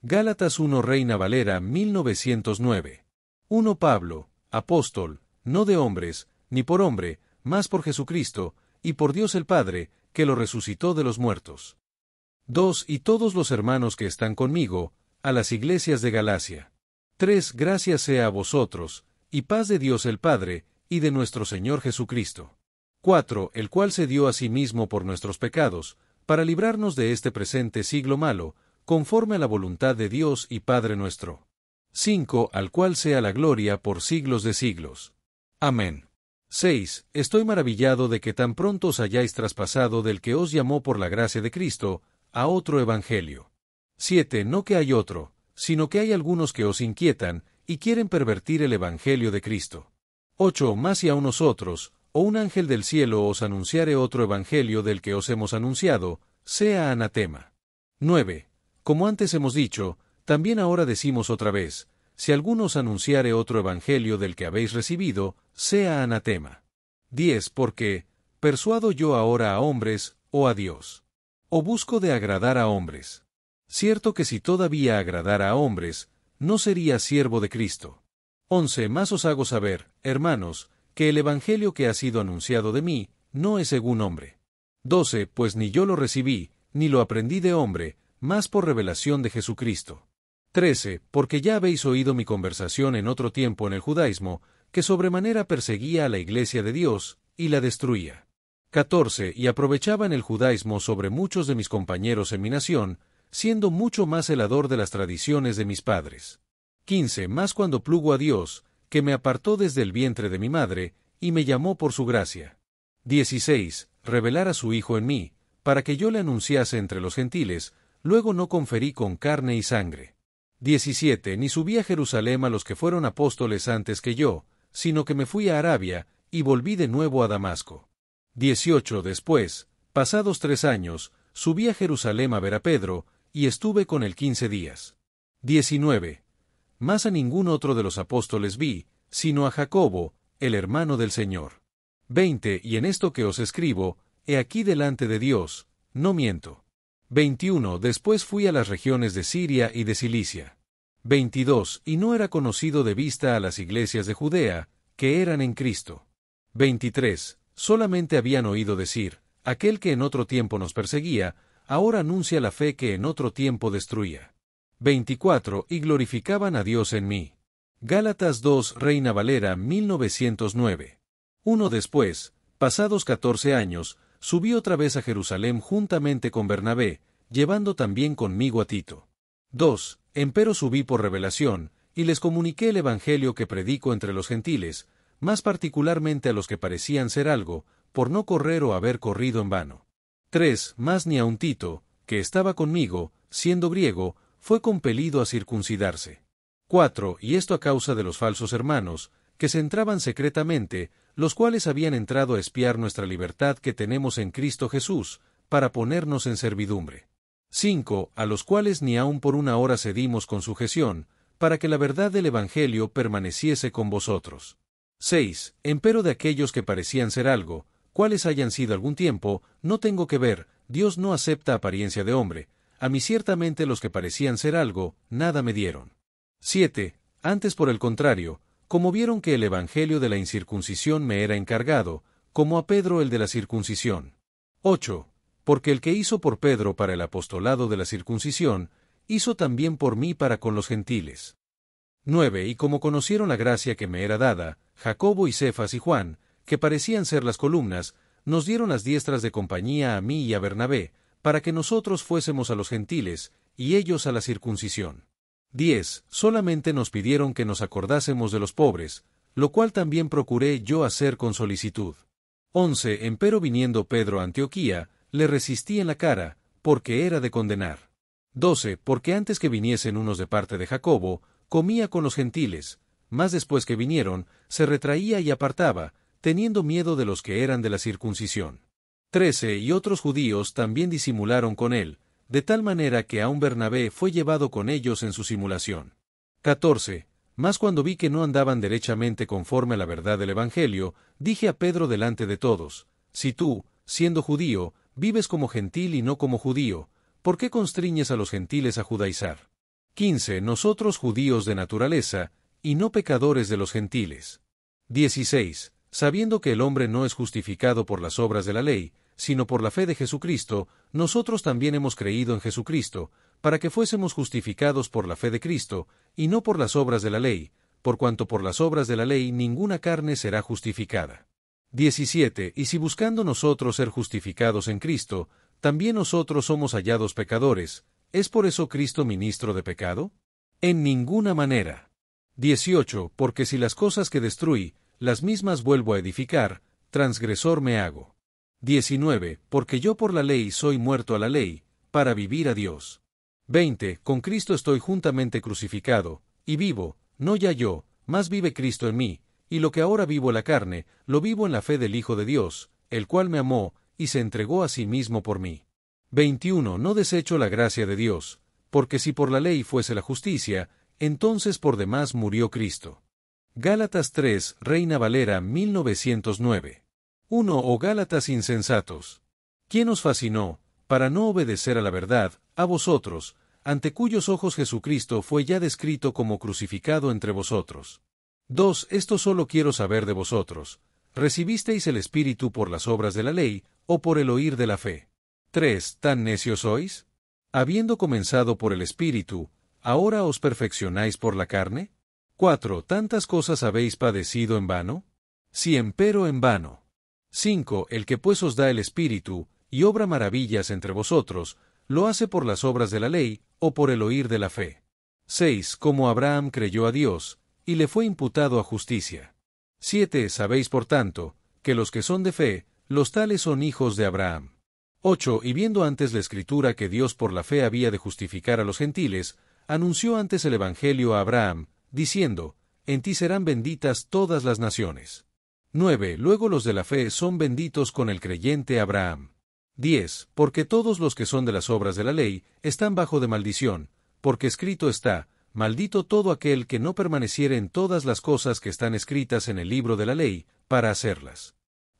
Gálatas 1 Reina Valera 1909. 1 Pablo, apóstol, no de hombres, ni por hombre, mas por Jesucristo, y por Dios el Padre, que lo resucitó de los muertos. 2 Y todos los hermanos que están conmigo, a las iglesias de Galacia. 3 Gracias sea a vosotros, y paz de Dios el Padre, y de nuestro Señor Jesucristo. 4 El cual se dio a sí mismo por nuestros pecados, para librarnos de este presente siglo malo, conforme a la voluntad de Dios y Padre nuestro. 5 Al cual sea la gloria por siglos de siglos. Amén. 6 Estoy maravillado de que tan pronto os hayáis traspasado del que os llamó por la gracia de Cristo, a otro evangelio. 7 No que hay otro, sino que hay algunos que os inquietan, y quieren pervertir el evangelio de Cristo. 8 Mas si a nosotros, o un ángel del cielo os anunciare otro evangelio del que os hemos anunciado, sea anatema. 9 Como antes hemos dicho, también ahora decimos otra vez, si alguno os anunciare otro evangelio del que habéis recibido, sea anatema. 10 Porque, ¿persuado yo ahora a hombres, o a Dios? ¿O busco de agradar a hombres? Cierto que si todavía agradara a hombres, no sería siervo de Cristo. 11 Más os hago saber, hermanos, que el evangelio que ha sido anunciado de mí, no es según hombre. 12 Pues ni yo lo recibí, ni lo aprendí de hombre, mas por revelación de Jesucristo. 13 Porque ya habéis oído mi conversación en otro tiempo en el judaísmo, que sobremanera perseguía a la iglesia de Dios, y la destruía. 14 Y aprovechaba en el judaísmo sobre muchos de mis compañeros en mi nación, siendo mucho más celador de las tradiciones de mis padres. 15 Mas cuando plugo a Dios, que me apartó desde el vientre de mi madre, y me llamó por su gracia. 16 Revelar a su Hijo en mí, para que yo le anunciase entre los gentiles, luego no conferí con carne y sangre. 17 Ni subí a Jerusalén a los que fueron apóstoles antes que yo, sino que me fui a Arabia, y volví de nuevo a Damasco. 18 Después, pasados 3 años, subí a Jerusalén a ver a Pedro, y estuve con él 15 días. 19 Más a ningún otro de los apóstoles vi, sino a Jacobo, el hermano del Señor. 20 Y en esto que os escribo, he aquí delante de Dios, no miento. 21 Después fui a las regiones de Siria y de Cilicia. 22 Y no era conocido de vista a las iglesias de Judea, que eran en Cristo. 23 Solamente habían oído decir, aquel que en otro tiempo nos perseguía, ahora anuncia la fe que en otro tiempo destruía. 24 Y glorificaban a Dios en mí. Gálatas 2 Reina Valera 1909. 1 Después, pasados 14 años, subí otra vez a Jerusalén juntamente con Bernabé, llevando también conmigo a Tito. 2 Empero subí por revelación, y les comuniqué el evangelio que predico entre los gentiles, más particularmente a los que parecían ser algo, por no correr o haber corrido en vano. 3 Mas ni aun Tito, que estaba conmigo, siendo griego, fue compelido a circuncidarse. 4 Y esto a causa de los falsos hermanos, que se entraban secretamente, los cuales habían entrado a espiar nuestra libertad que tenemos en Cristo Jesús, para ponernos en servidumbre. 5 A los cuales ni aun por una hora cedimos con sujeción, para que la verdad del Evangelio permaneciese con vosotros. 6 Empero de aquellos que parecían ser algo, cuales hayan sido algún tiempo, no tengo que ver, Dios no acepta apariencia de hombre, a mí ciertamente los que parecían ser algo, nada me dieron. 7 Antes por el contrario, como vieron que el evangelio de la incircuncisión me era encargado, como a Pedro el de la circuncisión. 8 Porque el que hizo por Pedro para el apostolado de la circuncisión, hizo también por mí para con los gentiles. 9 Y como conocieron la gracia que me era dada, Jacobo y Cefas y Juan, que parecían ser las columnas, nos dieron las diestras de compañía a mí y a Bernabé, para que nosotros fuésemos a los gentiles, y ellos a la circuncisión. 10 Solamente nos pidieron que nos acordásemos de los pobres, lo cual también procuré yo hacer con solicitud. 11 Empero viniendo Pedro a Antioquía, le resistí en la cara, porque era de condenar. 12 Porque antes que viniesen unos de parte de Jacobo, comía con los gentiles, mas después que vinieron, se retraía y apartaba, teniendo miedo de los que eran de la circuncisión. 13 Y otros judíos también disimularon con él, de tal manera que aun Bernabé fue llevado con ellos en su simulación. 14 Mas cuando vi que no andaban derechamente conforme a la verdad del Evangelio, dije a Pedro delante de todos, si tú, siendo judío, vives como gentil y no como judío, ¿por qué constriñes a los gentiles a judaizar? 15. Nosotros judíos de naturaleza, y no pecadores de los gentiles. 16. Sabiendo que el hombre no es justificado por las obras de la ley, sino por la fe de Jesucristo, nosotros también hemos creído en Jesucristo, para que fuésemos justificados por la fe de Cristo, y no por las obras de la ley, por cuanto por las obras de la ley ninguna carne será justificada. 17. Y si buscando nosotros ser justificados en Cristo, también nosotros somos hallados pecadores, ¿es por eso Cristo ministro de pecado? En ninguna manera. 18. Porque si las cosas que destruí, las mismas vuelvo a edificar, transgresor me hago. 19. Porque yo por la ley soy muerto a la ley, para vivir a Dios. 20. Con Cristo estoy juntamente crucificado, y vivo, no ya yo, mas vive Cristo en mí, y lo que ahora vivo en la carne, lo vivo en la fe del Hijo de Dios, el cual me amó, y se entregó a sí mismo por mí. 21. No desecho la gracia de Dios, porque si por la ley fuese la justicia, entonces por demás murió Cristo. Gálatas 3, Reina Valera 1909. 1. O Gálatas insensatos. ¿Quién os fascinó, para no obedecer a la verdad, a vosotros, ante cuyos ojos Jesucristo fue ya descrito como crucificado entre vosotros? 2. Esto solo quiero saber de vosotros. ¿Recibisteis el Espíritu por las obras de la ley, o por el oír de la fe? 3. ¿Tan necios sois? Habiendo comenzado por el Espíritu, ¿ahora os perfeccionáis por la carne? 4. ¿Tantas cosas habéis padecido en vano? Si empero en vano. 5. El que pues os da el Espíritu, y obra maravillas entre vosotros, ¿lo hace por las obras de la ley, o por el oír de la fe? 6. Como Abraham creyó a Dios, y le fue imputado a justicia. 7. Sabéis por tanto, que los que son de fe, los tales son hijos de Abraham. 8. Y viendo antes la Escritura que Dios por la fe había de justificar a los gentiles, anunció antes el Evangelio a Abraham, diciendo, en ti serán benditas todas las naciones. 9. Luego los de la fe son benditos con el creyente Abraham. 10. Porque todos los que son de las obras de la ley, están bajo de maldición, porque escrito está, maldito todo aquel que no permaneciere en todas las cosas que están escritas en el libro de la ley, para hacerlas.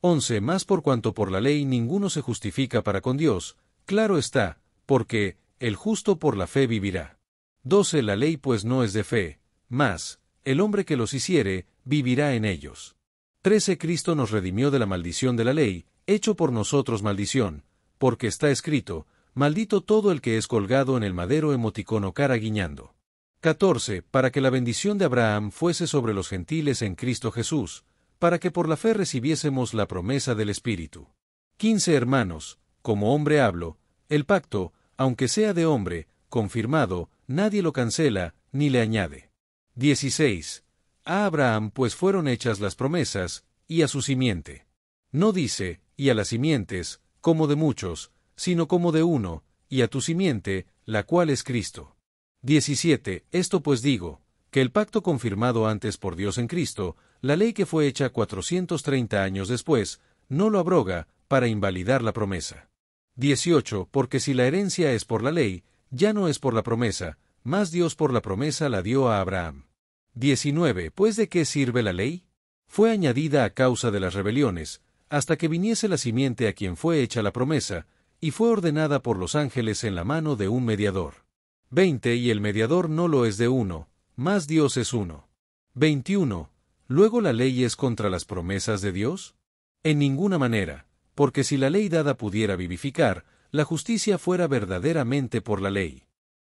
11. Más por cuanto por la ley ninguno se justifica para con Dios, claro está, porque, el justo por la fe vivirá. 12. La ley pues no es de fe, mas, el hombre que los hiciere, vivirá en ellos. 13. Cristo nos redimió de la maldición de la ley, hecho por nosotros maldición, porque está escrito, maldito todo el que es colgado en el madero, emoticono cara guiñando. 14. Para que la bendición de Abraham fuese sobre los gentiles en Cristo Jesús, para que por la fe recibiésemos la promesa del Espíritu. 15. Hermanos, como hombre hablo, el pacto, aunque sea de hombre, confirmado, nadie lo cancela, ni le añade. 16. A Abraham pues fueron hechas las promesas, y a su simiente. No dice, y a las simientes, como de muchos, sino como de uno, y a tu simiente, la cual es Cristo. 17. Esto pues digo, que el pacto confirmado antes por Dios en Cristo, la ley que fue hecha 430 años después, no lo abroga, para invalidar la promesa. 18. Porque si la herencia es por la ley, ya no es por la promesa, mas Dios por la promesa la dio a Abraham. 19. Pues ¿de qué sirve la ley? Fue añadida a causa de las rebeliones, hasta que viniese la simiente a quien fue hecha la promesa, y fue ordenada por los ángeles en la mano de un mediador. 20. Y el mediador no lo es de uno, mas Dios es uno. 21. ¿Luego la ley es contra las promesas de Dios? En ninguna manera, porque si la ley dada pudiera vivificar, la justicia fuera verdaderamente por la ley.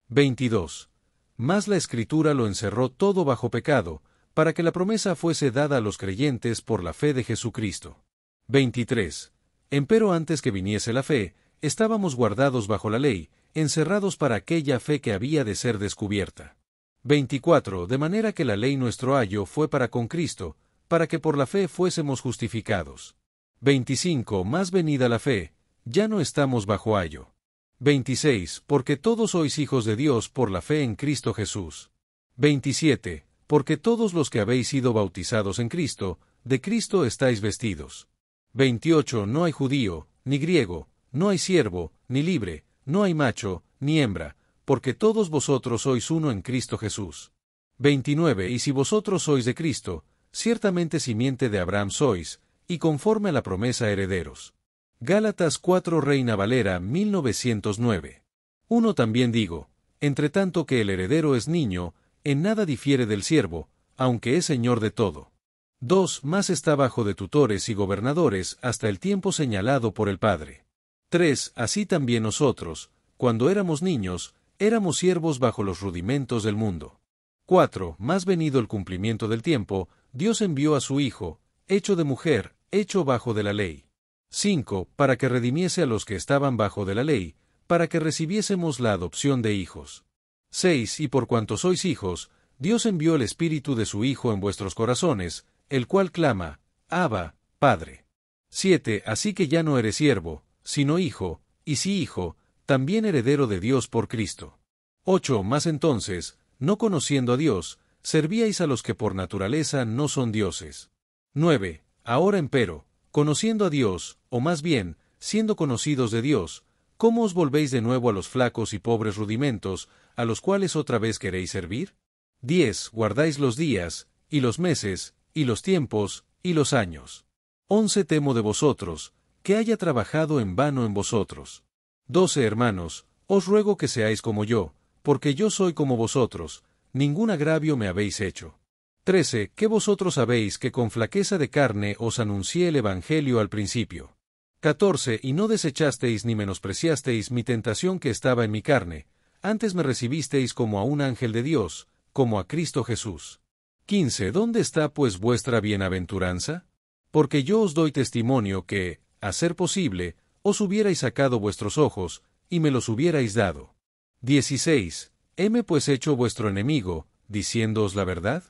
22. Mas la Escritura lo encerró todo bajo pecado, para que la promesa fuese dada a los creyentes por la fe de Jesucristo. 23. Empero antes que viniese la fe, estábamos guardados bajo la ley, encerrados para aquella fe que había de ser descubierta. 24. De manera que la ley nuestro ayo fue para con Cristo, para que por la fe fuésemos justificados. 25. Más venida la fe, ya no estamos bajo ayo. 26. Porque todos sois hijos de Dios por la fe en Cristo Jesús. 27. Porque todos los que habéis sido bautizados en Cristo, de Cristo estáis vestidos. 28. No hay judío, ni griego, no hay siervo, ni libre, no hay macho, ni hembra, porque todos vosotros sois uno en Cristo Jesús. 29. Y si vosotros sois de Cristo, ciertamente simiente de Abraham sois, y conforme a la promesa herederos. Gálatas 4 Reina Valera 1909. 1. También digo, Entre tanto que el heredero es niño, en nada difiere del siervo, aunque es señor de todo. 2. Más está bajo de tutores y gobernadores hasta el tiempo señalado por el Padre. 3. Así también nosotros, cuando éramos niños, éramos siervos bajo los rudimentos del mundo. 4. Más venido el cumplimiento del tiempo, Dios envió a su Hijo, hecho de mujer, hecho bajo de la ley. 5. Para que redimiese a los que estaban bajo de la ley, para que recibiésemos la adopción de hijos. 6. Y por cuanto sois hijos, Dios envió el Espíritu de su Hijo en vuestros corazones, el cual clama, Abba, Padre. 7. Así que ya no eres siervo, sino hijo, y si hijo, también heredero de Dios por Cristo. 8. Más entonces, no conociendo a Dios, servíais a los que por naturaleza no son dioses. 9. Ahora empero, conociendo a Dios, o más bien, siendo conocidos de Dios, ¿cómo os volvéis de nuevo a los flacos y pobres rudimentos, a los cuales otra vez queréis servir? 10. Guardáis los días, y los meses, y los tiempos, y los años. 11. Temo de vosotros, que haya trabajado en vano en vosotros. 12. Hermanos, os ruego que seáis como yo, porque yo soy como vosotros, ningún agravio me habéis hecho. 13. Que vosotros sabéis que con flaqueza de carne os anuncié el Evangelio al principio. 14. Y no desechasteis ni menospreciasteis mi tentación que estaba en mi carne, antes me recibisteis como a un ángel de Dios, como a Cristo Jesús. 15. ¿Dónde está pues vuestra bienaventuranza? Porque yo os doy testimonio que, a ser posible, os hubierais sacado vuestros ojos, y me los hubierais dado. 16. ¿Heme pues hecho vuestro enemigo, diciéndoos la verdad?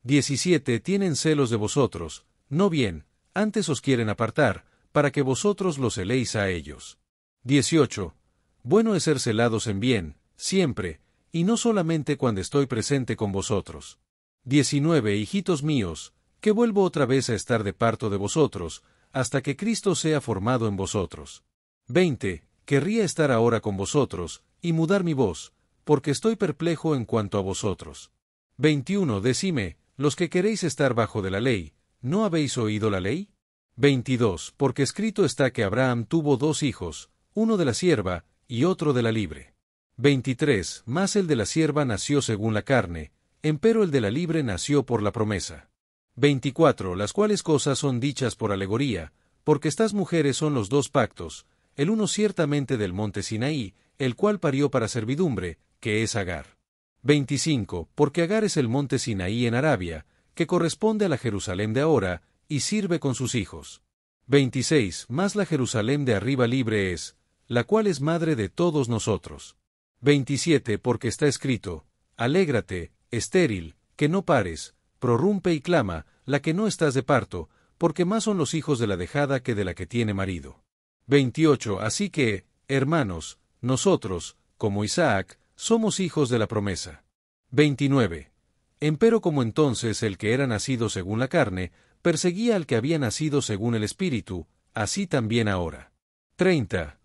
17. Tienen celos de vosotros, no bien, antes os quieren apartar, para que vosotros los celéis a ellos. 18. Bueno es ser celados en bien, siempre, y no solamente cuando estoy presente con vosotros. 19. Hijitos míos, que vuelvo otra vez a estar de parto de vosotros, hasta que Cristo sea formado en vosotros. 20. Querría estar ahora con vosotros, y mudar mi voz, porque estoy perplejo en cuanto a vosotros. 21. Decime, los que queréis estar bajo de la ley, ¿no habéis oído la ley? 22. Porque escrito está que Abraham tuvo 2 hijos, uno de la sierva, y otro de la libre. 23. Mas el de la sierva nació según la carne, empero el de la libre nació por la promesa. 24. Las cuales cosas son dichas por alegoría, porque estas mujeres son los 2 pactos, el uno ciertamente del monte Sinaí, el cual parió para servidumbre, que es Agar. 25. Porque Agar es el monte Sinaí en Arabia, que corresponde a la Jerusalén de ahora, y sirve con sus hijos. 26. Mas la Jerusalén de arriba libre es, la cual es madre de todos nosotros. 27. Porque está escrito, alégrate, estéril, que no pares, prorrumpe y clama, la que no estás de parto, porque más son los hijos de la dejada que de la que tiene marido. 28. Así que, hermanos, nosotros, como Isaac, somos hijos de la promesa. 29. Empero como entonces el que era nacido según la carne, perseguía al que había nacido según el Espíritu, así también ahora. 30.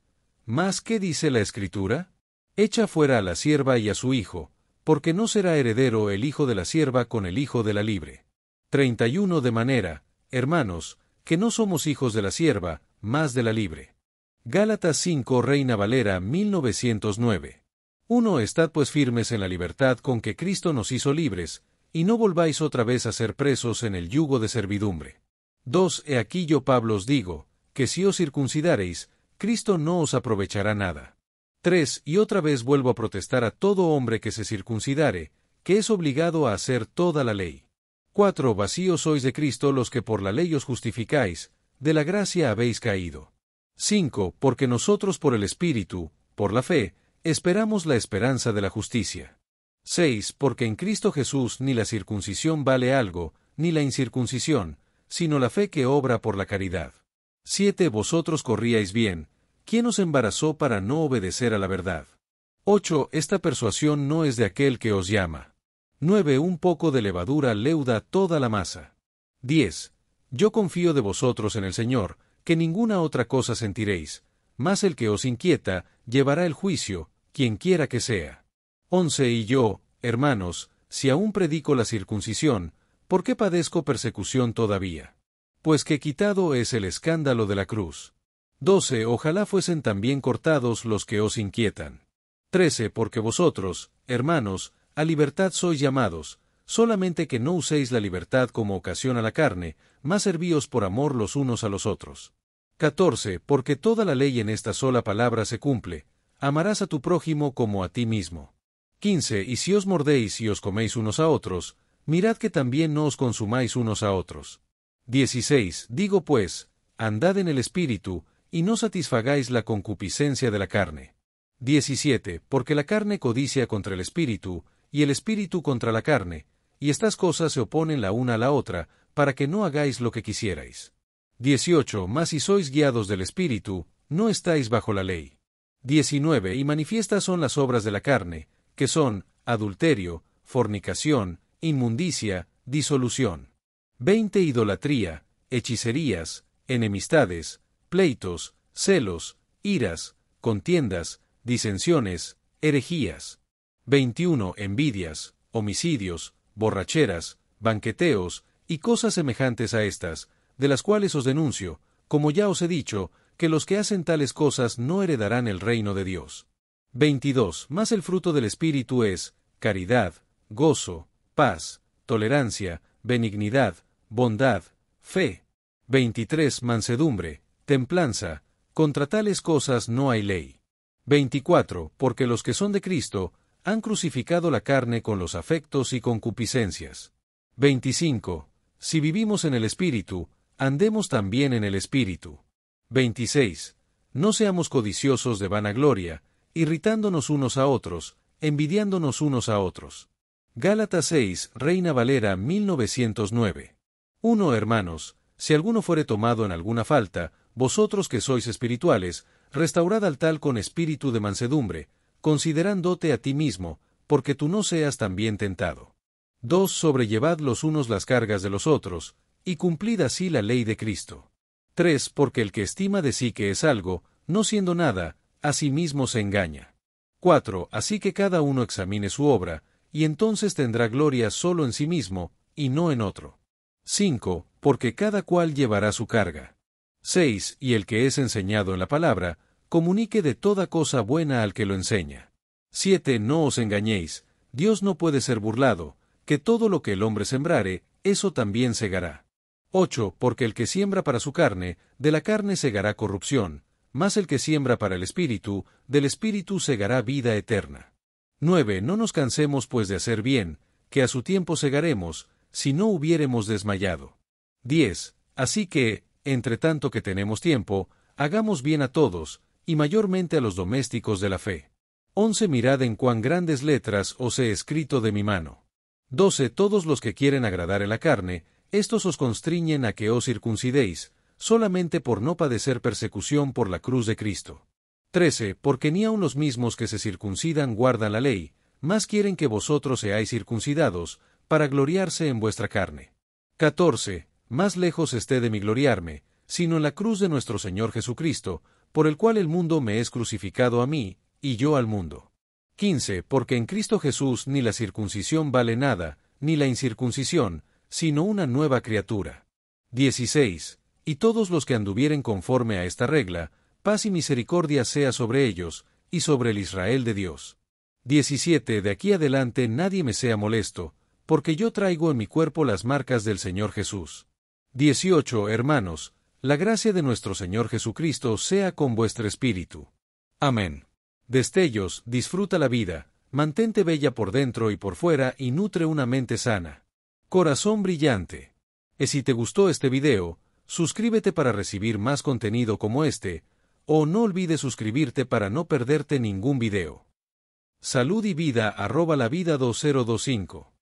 ¿Mas qué dice la Escritura? Echa fuera a la sierva y a su hijo, porque no será heredero el hijo de la sierva con el hijo de la libre. 31. De manera, hermanos, que no somos hijos de la sierva, mas de la libre. Gálatas 5. Reina Valera 1909. 1. Estad pues firmes en la libertad con que Cristo nos hizo libres, y no volváis otra vez a ser presos en el yugo de servidumbre. 2. He aquí yo Pablo os digo, que si os circuncidareis, Cristo no os aprovechará nada. 3. Y otra vez vuelvo a protestar a todo hombre que se circuncidare, que es obligado a hacer toda la ley. 4. Vacíos sois de Cristo los que por la ley os justificáis, de la gracia habéis caído. 5. Porque nosotros por el Espíritu, por la fe, esperamos la esperanza de la justicia. 6. Porque en Cristo Jesús ni la circuncisión vale algo, ni la incircuncisión, sino la fe que obra por la caridad. 7. Vosotros corríais bien, ¿quién os embarazó para no obedecer a la verdad? 8. Esta persuasión no es de aquel que os llama. 9. Un poco de levadura leuda toda la masa. 10. Yo confío de vosotros en el Señor, que ninguna otra cosa sentiréis, mas el que os inquieta, llevará el juicio, quien quiera que sea. 11. Y yo, hermanos, si aún predico la circuncisión, ¿por qué padezco persecución todavía? Pues que quitado es el escándalo de la cruz. 12. Ojalá fuesen también cortados los que os inquietan. 13 Porque vosotros, hermanos, a libertad sois llamados, solamente que no uséis la libertad como ocasión a la carne, mas servíos por amor los unos a los otros. 14 Porque toda la ley en esta sola palabra se cumple: amarás a tu prójimo como a ti mismo. 15 Y si os mordéis y os coméis unos a otros, mirad que también no os consumáis unos a otros. 16 Digo pues, andad en el Espíritu, y no satisfagáis la concupiscencia de la carne. 17 Porque la carne codicia contra el Espíritu, y el Espíritu contra la carne, y estas cosas se oponen la una a la otra, para que no hagáis lo que quisierais. 18 Mas si sois guiados del Espíritu, no estáis bajo la ley. 19 Y manifiestas son las obras de la carne, que son adulterio, fornicación, inmundicia, disolución. 20 Idolatría, hechicerías, enemistades, pleitos, celos, iras, contiendas, disensiones, herejías. 21 Envidias, homicidios, borracheras, banqueteos, y cosas semejantes a estas, de las cuales os denuncio, como ya os he dicho, que los que hacen tales cosas no heredarán el reino de Dios. 22 Mas el fruto del Espíritu es caridad, gozo, paz, tolerancia, benignidad, bondad, fe. 23 Mansedumbre, templanza, contra tales cosas no hay ley. 24 Porque los que son de Cristo han crucificado la carne con los afectos y concupiscencias. 25 Si vivimos en el Espíritu, andemos también en el Espíritu. 26 No seamos codiciosos de vanagloria, irritándonos unos a otros, envidiándonos unos a otros. Gálatas 6, Reina Valera 1909. 1 Hermanos, si alguno fuere tomado en alguna falta, vosotros que sois espirituales, restaurad al tal con espíritu de mansedumbre, considerándote a ti mismo, porque tú no seas también tentado. 2 Sobrellevad los unos las cargas de los otros, y cumplid así la ley de Cristo. 3 Porque el que estima de sí que es algo, no siendo nada, a sí mismo se engaña. 4 Así que cada uno examine su obra, y entonces tendrá gloria solo en sí mismo, y no en otro. 5 Porque cada cual llevará su carga. 6 Y el que es enseñado en la palabra, comunique de toda cosa buena al que lo enseña. 7 No os engañéis, Dios no puede ser burlado, que todo lo que el hombre sembrare, eso también segará. 8 Porque el que siembra para su carne, de la carne segará corrupción, mas el que siembra para el Espíritu, del Espíritu segará vida eterna. 9 No nos cansemos pues de hacer bien, que a su tiempo segaremos, si no hubiéremos desmayado. 10 Así que, entre tanto que tenemos tiempo, hagamos bien a todos, y mayormente a los domésticos de la fe. 11 Mirad en cuán grandes letras os he escrito de mi mano. 12 Todos los que quieren agradar en la carne, estos os constriñen a que os circuncidéis, solamente por no padecer persecución por la cruz de Cristo. 13 Porque ni aun los mismos que se circuncidan guardan la ley, mas quieren que vosotros seáis circuncidados, para gloriarse en vuestra carne. 14 Más lejos esté de mi gloriarme, sino en la cruz de nuestro Señor Jesucristo, por el cual el mundo me es crucificado a mí, y yo al mundo. 15 Porque en Cristo Jesús ni la circuncisión vale nada, ni la incircuncisión, sino una nueva criatura. 16 Y todos los que anduvieren conforme a esta regla, paz y misericordia sea sobre ellos, y sobre el Israel de Dios. 17 De aquí adelante nadie me sea molesto, porque yo traigo en mi cuerpo las marcas del Señor Jesús. 18 Hermanos, la gracia de nuestro Señor Jesucristo sea con vuestro espíritu. Amén. Destellos, disfruta la vida, mantente bella por dentro y por fuera y nutre una mente sana. Corazón brillante. Y si te gustó este video, suscríbete para recibir más contenido como este, o no olvides suscribirte para no perderte ningún video. Salud y vida @lavida 2025.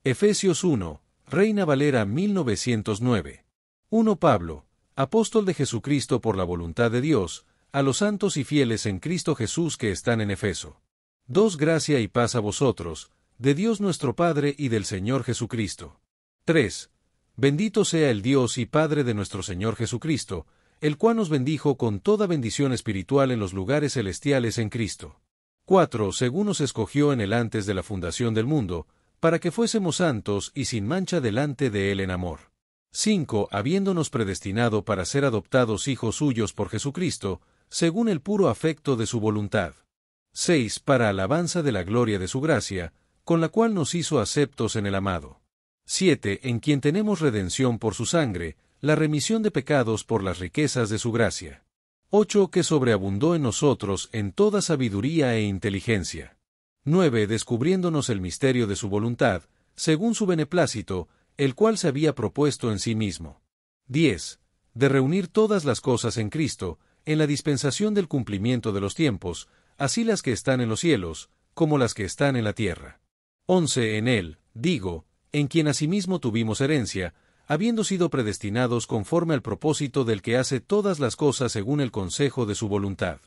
Efesios 1, Reina Valera 1909. 1 Pablo, apóstol de Jesucristo por la voluntad de Dios, a los santos y fieles en Cristo Jesús que están en Efeso. 2 Gracia y paz a vosotros, de Dios nuestro Padre y del Señor Jesucristo. 3 Bendito sea el Dios y Padre de nuestro Señor Jesucristo, el cual nos bendijo con toda bendición espiritual en los lugares celestiales en Cristo. 4 Según nos escogió en él antes de la fundación del mundo, para que fuésemos santos y sin mancha delante de él en amor. 5 Habiéndonos predestinado para ser adoptados hijos suyos por Jesucristo, según el puro afecto de su voluntad. 6. Para alabanza de la gloria de su gracia, con la cual nos hizo aceptos en el amado. 7. En quien tenemos redención por su sangre, la remisión de pecados por las riquezas de su gracia. 8. Que sobreabundó en nosotros en toda sabiduría e inteligencia. 9. Descubriéndonos el misterio de su voluntad, según su beneplácito, el cual se había propuesto en sí mismo. 10. De reunir todas las cosas en Cristo, en la dispensación del cumplimiento de los tiempos, así las que están en los cielos, como las que están en la tierra. 11. En él, digo, en quien asimismo tuvimos herencia, habiendo sido predestinados conforme al propósito del que hace todas las cosas según el consejo de su voluntad.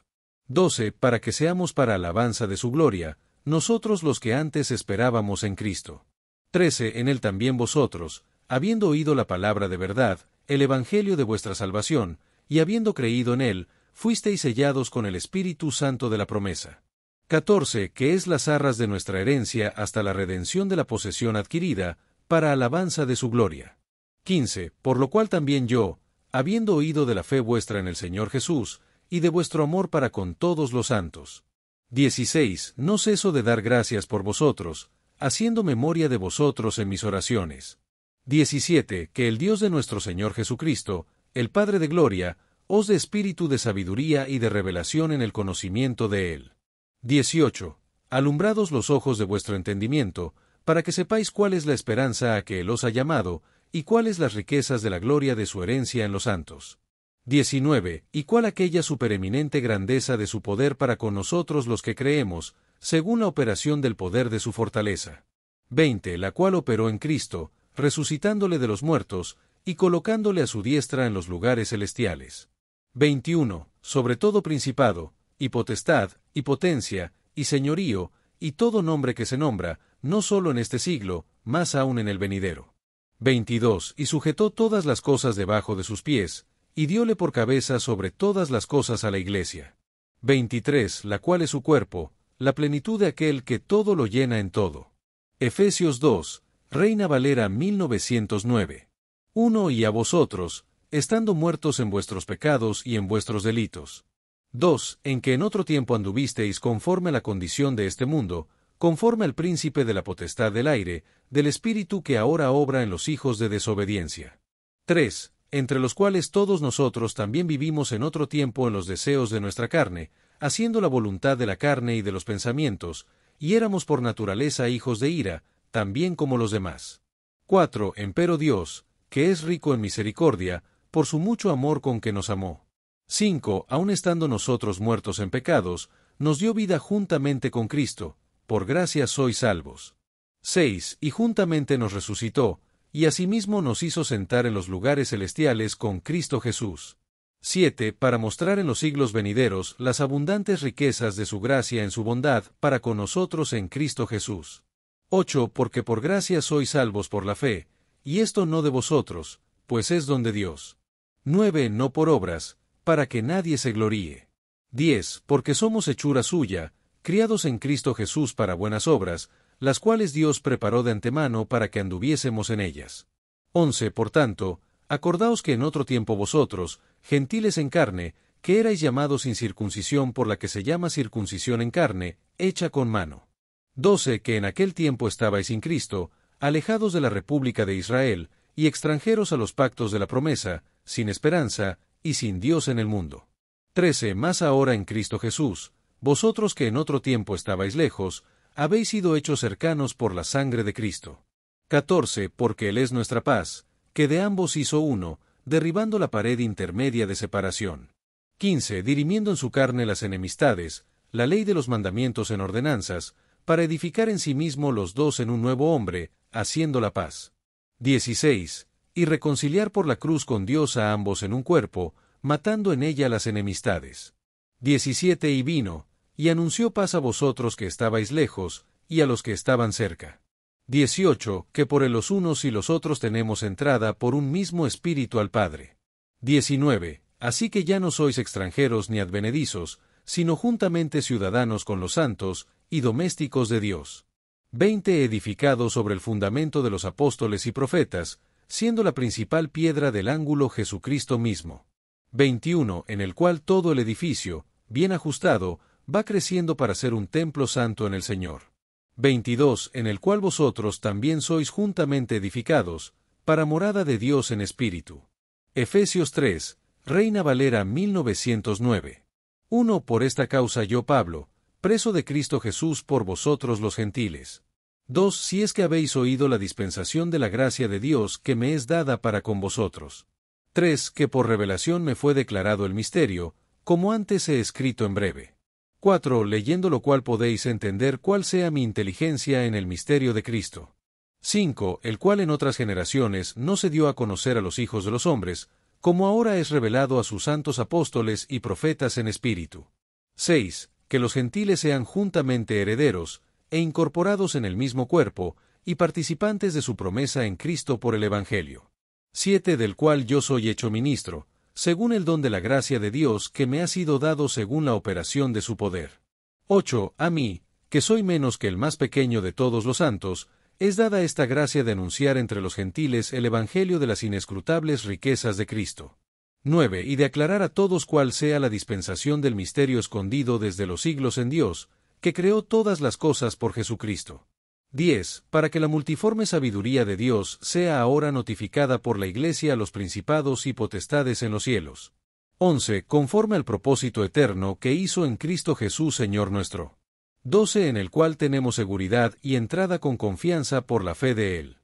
12. Para que seamos para alabanza de su gloria, nosotros los que antes esperábamos en Cristo. 13. En él también vosotros, habiendo oído la palabra de verdad, el evangelio de vuestra salvación, y habiendo creído en él, fuisteis sellados con el Espíritu Santo de la promesa. 14. Que es las arras de nuestra herencia hasta la redención de la posesión adquirida, para alabanza de su gloria. 15. Por lo cual también yo, habiendo oído de la fe vuestra en el Señor Jesús, y de vuestro amor para con todos los santos. 16. No ceso de dar gracias por vosotros, haciendo memoria de vosotros en mis oraciones. 17. Que el Dios de nuestro Señor Jesucristo, el Padre de gloria, os dé espíritu de sabiduría y de revelación en el conocimiento de Él. 18. Alumbrados los ojos de vuestro entendimiento, para que sepáis cuál es la esperanza a que Él os ha llamado, y cuáles las riquezas de la gloria de su herencia en los santos. 19. Y cuál aquella supereminente grandeza de su poder para con nosotros los que creemos, según la operación del poder de su fortaleza. 20. La cual operó en Cristo, resucitándole de los muertos, y colocándole a su diestra en los lugares celestiales. 21. Sobre todo principado, y potestad, y potencia, y señorío, y todo nombre que se nombra, no sólo en este siglo, más aún en el venidero. 22. Y sujetó todas las cosas debajo de sus pies, y dióle por cabeza sobre todas las cosas a la Iglesia. 23. La cual es su cuerpo, la plenitud de aquel que todo lo llena en todo. Efesios 2, Reina Valera 1909. 1. Y a vosotros, estando muertos en vuestros pecados y en vuestros delitos. 2. En que en otro tiempo anduvisteis conforme a la condición de este mundo, conforme al príncipe de la potestad del aire, del espíritu que ahora obra en los hijos de desobediencia. 3. Entre los cuales todos nosotros también vivimos en otro tiempo en los deseos de nuestra carne, haciendo la voluntad de la carne y de los pensamientos, y éramos por naturaleza hijos de ira, también como los demás. 4. Empero Dios, que es rico en misericordia, por su mucho amor con que nos amó. 5. Aun estando nosotros muertos en pecados, nos dio vida juntamente con Cristo, por gracia sois salvos. 6. Y juntamente nos resucitó, y asimismo nos hizo sentar en los lugares celestiales con Cristo Jesús. 7. Para mostrar en los siglos venideros las abundantes riquezas de su gracia en su bondad para con nosotros en Cristo Jesús. 8. Porque por gracia sois salvos por la fe, y esto no de vosotros, pues es don de Dios. 9. No por obras, para que nadie se gloríe. 10. Porque somos hechura suya, criados en Cristo Jesús para buenas obras, las cuales Dios preparó de antemano para que anduviésemos en ellas. 11. Por tanto, acordaos que en otro tiempo vosotros, gentiles en carne, que erais llamados sin circuncisión por la que se llama circuncisión en carne, hecha con mano. 12. Que en aquel tiempo estabais sin Cristo, alejados de la república de Israel, y extranjeros a los pactos de la promesa, sin esperanza, y sin Dios en el mundo. 13. Más ahora en Cristo Jesús, vosotros que en otro tiempo estabais lejos, habéis sido hechos cercanos por la sangre de Cristo. 14. Porque Él es nuestra paz, que de ambos hizo uno, derribando la pared intermedia de separación. 15. Dirimiendo en su carne las enemistades, la ley de los mandamientos en ordenanzas, para edificar en sí mismo los dos en un nuevo hombre, haciendo la paz. 16. Y reconciliar por la cruz con Dios a ambos en un cuerpo, matando en ella las enemistades. 17. Y vino, y anunció paz a vosotros que estabais lejos, y a los que estaban cerca. 18. Que por él los unos y los otros tenemos entrada por un mismo espíritu al Padre. 19. Así que ya no sois extranjeros ni advenedizos, sino juntamente ciudadanos con los santos, y domésticos de Dios. 20. Edificados sobre el fundamento de los apóstoles y profetas, siendo la principal piedra del ángulo Jesucristo mismo. 21. En el cual todo el edificio, bien ajustado, va creciendo para ser un templo santo en el Señor. 22. En el cual vosotros también sois juntamente edificados, para morada de Dios en espíritu. Efesios 3, Reina Valera 1909. 1. Por esta causa yo, Pablo, preso de Cristo Jesús por vosotros los gentiles. 2. Si es que habéis oído la dispensación de la gracia de Dios que me es dada para con vosotros. 3. Que por revelación me fue declarado el misterio, como antes he escrito en breve. 4. Leyendo lo cual podéis entender cuál sea mi inteligencia en el misterio de Cristo. 5. El cual en otras generaciones no se dio a conocer a los hijos de los hombres, como ahora es revelado a sus santos apóstoles y profetas en espíritu. 6. Que los gentiles sean juntamente herederos, e incorporados en el mismo cuerpo, y participantes de su promesa en Cristo por el Evangelio. 7. Del cual yo soy hecho ministro, según el don de la gracia de Dios que me ha sido dado según la operación de su poder. 8. A mí, que soy menos que el más pequeño de todos los santos, es dada esta gracia de anunciar entre los gentiles el Evangelio de las inescrutables riquezas de Cristo. 9. Y de aclarar a todos cuál sea la dispensación del misterio escondido desde los siglos en Dios, que creó todas las cosas por Jesucristo. 10. Para que la multiforme sabiduría de Dios sea ahora notificada por la Iglesia a los principados y potestades en los cielos. 11. Conforme al propósito eterno que hizo en Cristo Jesús Señor nuestro. 12. En el cual tenemos seguridad y entrada con confianza por la fe de Él.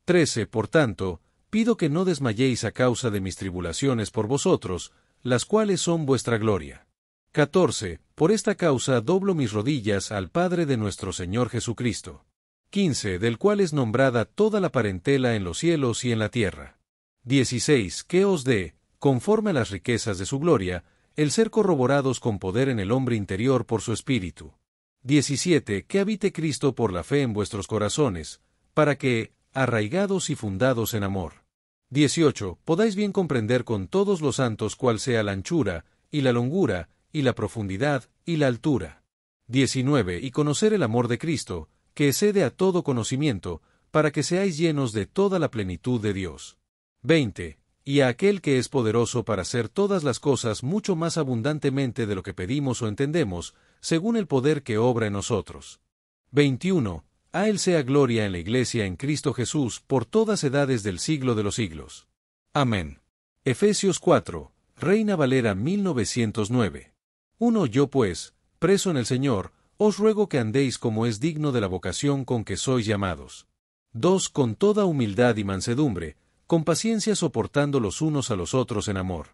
13. Por tanto, pido que no desmayéis a causa de mis tribulaciones por vosotros, las cuales son vuestra gloria. 14. Por esta causa doblo mis rodillas al Padre de nuestro Señor Jesucristo. 15. Del cual es nombrada toda la parentela en los cielos y en la tierra. 16. Que os dé, conforme a las riquezas de su gloria, el ser corroborados con poder en el hombre interior por su espíritu. 17. Que habite Cristo por la fe en vuestros corazones, para que, arraigados y fundados en amor. 18. Podáis bien comprender con todos los santos cuál sea la anchura, y la longura, y la profundidad, y la altura. 19. Y conocer el amor de Cristo, que excede a todo conocimiento, para que seáis llenos de toda la plenitud de Dios. 20. Y a aquel que es poderoso para hacer todas las cosas mucho más abundantemente de lo que pedimos o entendemos, según el poder que obra en nosotros. 21. A Él sea gloria en la Iglesia en Cristo Jesús por todas edades del siglo de los siglos. Amén. Efesios 4, Reina Valera 1909. 1. Yo pues, preso en el Señor, os ruego que andéis como es digno de la vocación con que sois llamados. 2. Con toda humildad y mansedumbre, con paciencia soportando los unos a los otros en amor.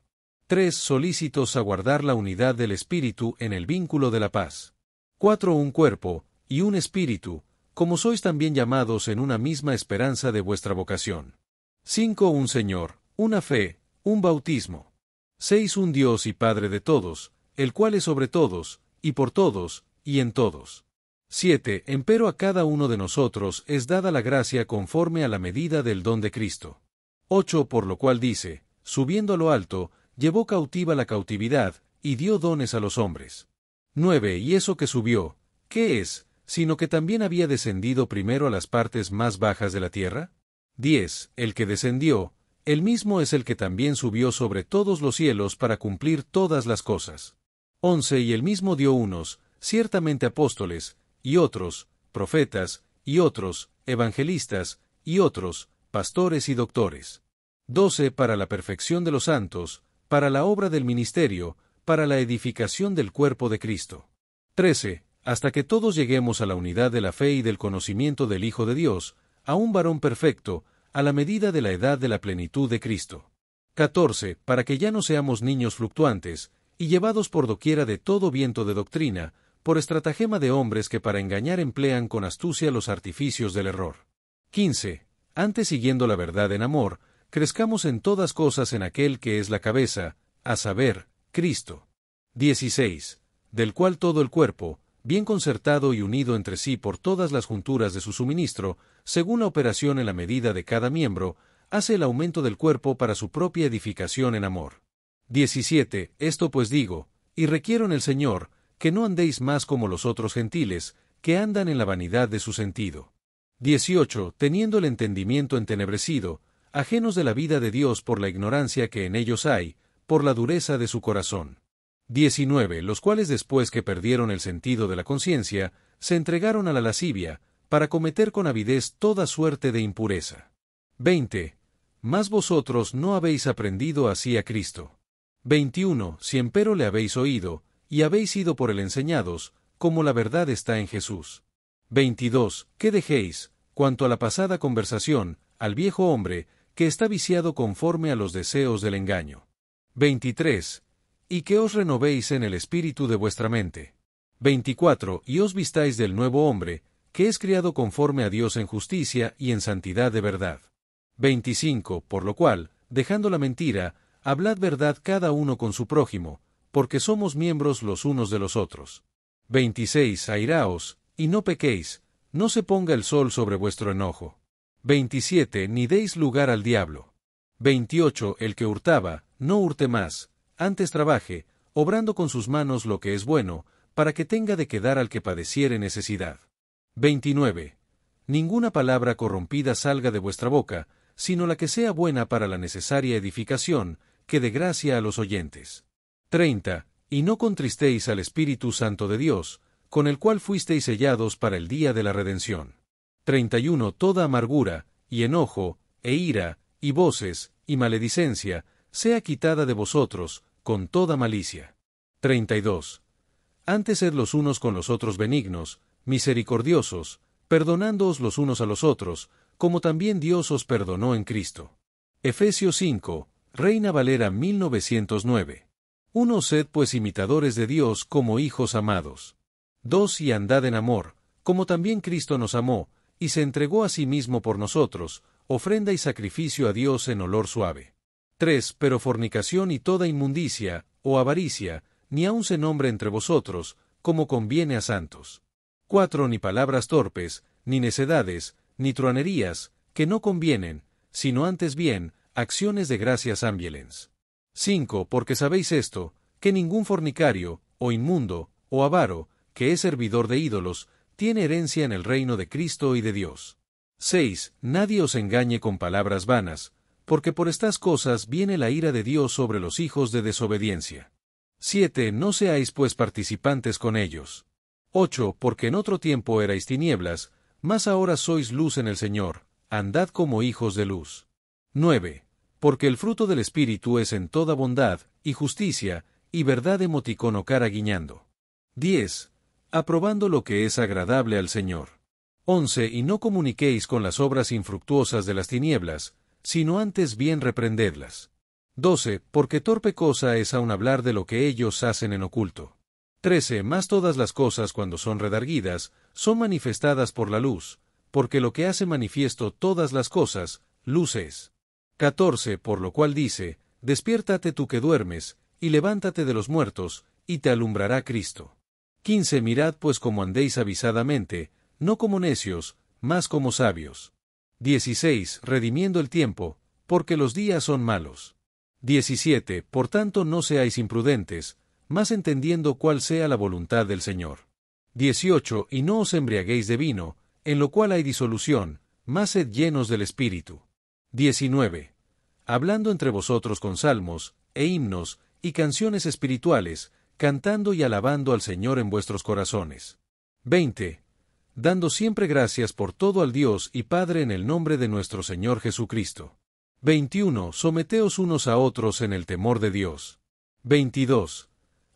3. Solícitos a guardar la unidad del Espíritu en el vínculo de la paz. 4. Un cuerpo, y un espíritu, como sois también llamados en una misma esperanza de vuestra vocación. 5. Un Señor, una fe, un bautismo. 6. Un Dios y Padre de todos, el cual es sobre todos, y por todos, y en todos. 7. Empero a cada uno de nosotros es dada la gracia conforme a la medida del don de Cristo. 8. Por lo cual dice, subiendo a lo alto, llevó cautiva la cautividad, y dio dones a los hombres. 9. Y eso que subió, ¿qué es, sino que también había descendido primero a las partes más bajas de la tierra? 10. El que descendió, él mismo es el que también subió sobre todos los cielos para cumplir todas las cosas. 11. Y él mismo dio unos, ciertamente apóstoles, y otros, profetas, y otros, evangelistas, y otros, pastores y doctores. 12. Para la perfección de los santos, para la obra del ministerio, para la edificación del cuerpo de Cristo. 13. Hasta que todos lleguemos a la unidad de la fe y del conocimiento del Hijo de Dios, a un varón perfecto, a la medida de la edad de la plenitud de Cristo. 14. Para que ya no seamos niños fluctuantes, y llevados por doquiera de todo viento de doctrina, por estratagema de hombres que para engañar emplean con astucia los artificios del error. 15. Antes siguiendo la verdad en amor, crezcamos en todas cosas en aquel que es la cabeza, a saber, Cristo. 16. Del cual todo el cuerpo, bien concertado y unido entre sí por todas las junturas de su suministro, según la operación en la medida de cada miembro, hace el aumento del cuerpo para su propia edificación en amor. 17. Esto pues digo, y requiero en el Señor, que no andéis más como los otros gentiles, que andan en la vanidad de su sentido. 18. Teniendo el entendimiento entenebrecido, ajenos de la vida de Dios por la ignorancia que en ellos hay, por la dureza de su corazón. 19. Los cuales después que perdieron el sentido de la conciencia, se entregaron a la lascivia, para cometer con avidez toda suerte de impureza. 20. Mas vosotros no habéis aprendido así a Cristo. 21. Si empero le habéis oído, y habéis sido por él enseñados, como la verdad está en Jesús. 22. Que dejéis, cuanto a la pasada conversación, al viejo hombre, que está viciado conforme a los deseos del engaño. 23. Y que os renovéis en el espíritu de vuestra mente. 24. Y os vistáis del nuevo hombre, que es criado conforme a Dios en justicia y en santidad de verdad. 25. Por lo cual, dejando la mentira, hablad verdad cada uno con su prójimo, porque somos miembros los unos de los otros. 26. Airaos, y no pequéis, no se ponga el sol sobre vuestro enojo. 27. Ni deis lugar al diablo. 28. El que hurtaba, no hurte más, antes trabaje, obrando con sus manos lo que es bueno, para que tenga de qué dar al que padeciere necesidad. 29. Ninguna palabra corrompida salga de vuestra boca, sino la que sea buena para la necesaria edificación, que dé gracia a los oyentes. 30. Y no contristéis al Espíritu Santo de Dios, con el cual fuisteis sellados para el día de la redención. 31. Toda amargura, y enojo, e ira, y voces, y maledicencia, sea quitada de vosotros, con toda malicia. 32. Antes sed los unos con los otros benignos, misericordiosos, perdonándoos los unos a los otros, como también Dios os perdonó en Cristo. Efesios 5, Reina Valera 1909. 1. Sed pues imitadores de Dios como hijos amados. 2. Y andad en amor, como también Cristo nos amó, y se entregó a sí mismo por nosotros, ofrenda y sacrificio a Dios en olor suave. 3. Pero fornicación y toda inmundicia, o avaricia, ni aun se nombre entre vosotros, como conviene a santos. 4. Ni palabras torpes, ni necedades, ni truanerías, que no convienen, sino antes bien, acciones de gracias ambielens. 5. Porque sabéis esto, que ningún fornicario, o inmundo, o avaro, que es servidor de ídolos, tiene herencia en el reino de Cristo y de Dios. 6. Nadie os engañe con palabras vanas, porque por estas cosas viene la ira de Dios sobre los hijos de desobediencia. 7. No seáis pues participantes con ellos. 8. Porque en otro tiempo erais tinieblas, mas ahora sois luz en el Señor, andad como hijos de luz. 9. Porque el fruto del Espíritu es en toda bondad, y justicia, y verdad emoticono cara guiñando. 10. Aprobando lo que es agradable al Señor. 11. Y no comuniquéis con las obras infructuosas de las tinieblas, sino antes bien reprendedlas. 12. Porque torpe cosa es aun hablar de lo que ellos hacen en oculto. 13. Mas todas las cosas cuando son redarguidas, son manifestadas por la luz, porque lo que hace manifiesto todas las cosas, luz es. 14. Por lo cual dice, despiértate tú que duermes, y levántate de los muertos, y te alumbrará Cristo. 15. Mirad pues cómo andéis avisadamente, no como necios, mas como sabios. 16. Redimiendo el tiempo, porque los días son malos. 17. Por tanto no seáis imprudentes, mas entendiendo cuál sea la voluntad del Señor. 18. Y no os embriaguéis de vino, en lo cual hay disolución, mas sed llenos del Espíritu. 19. Hablando entre vosotros con salmos, e himnos, y canciones espirituales, cantando y alabando al Señor en vuestros corazones. 20. Dando siempre gracias por todo al Dios y Padre en el nombre de nuestro Señor Jesucristo. 21. Someteos unos a otros en el temor de Dios. 22.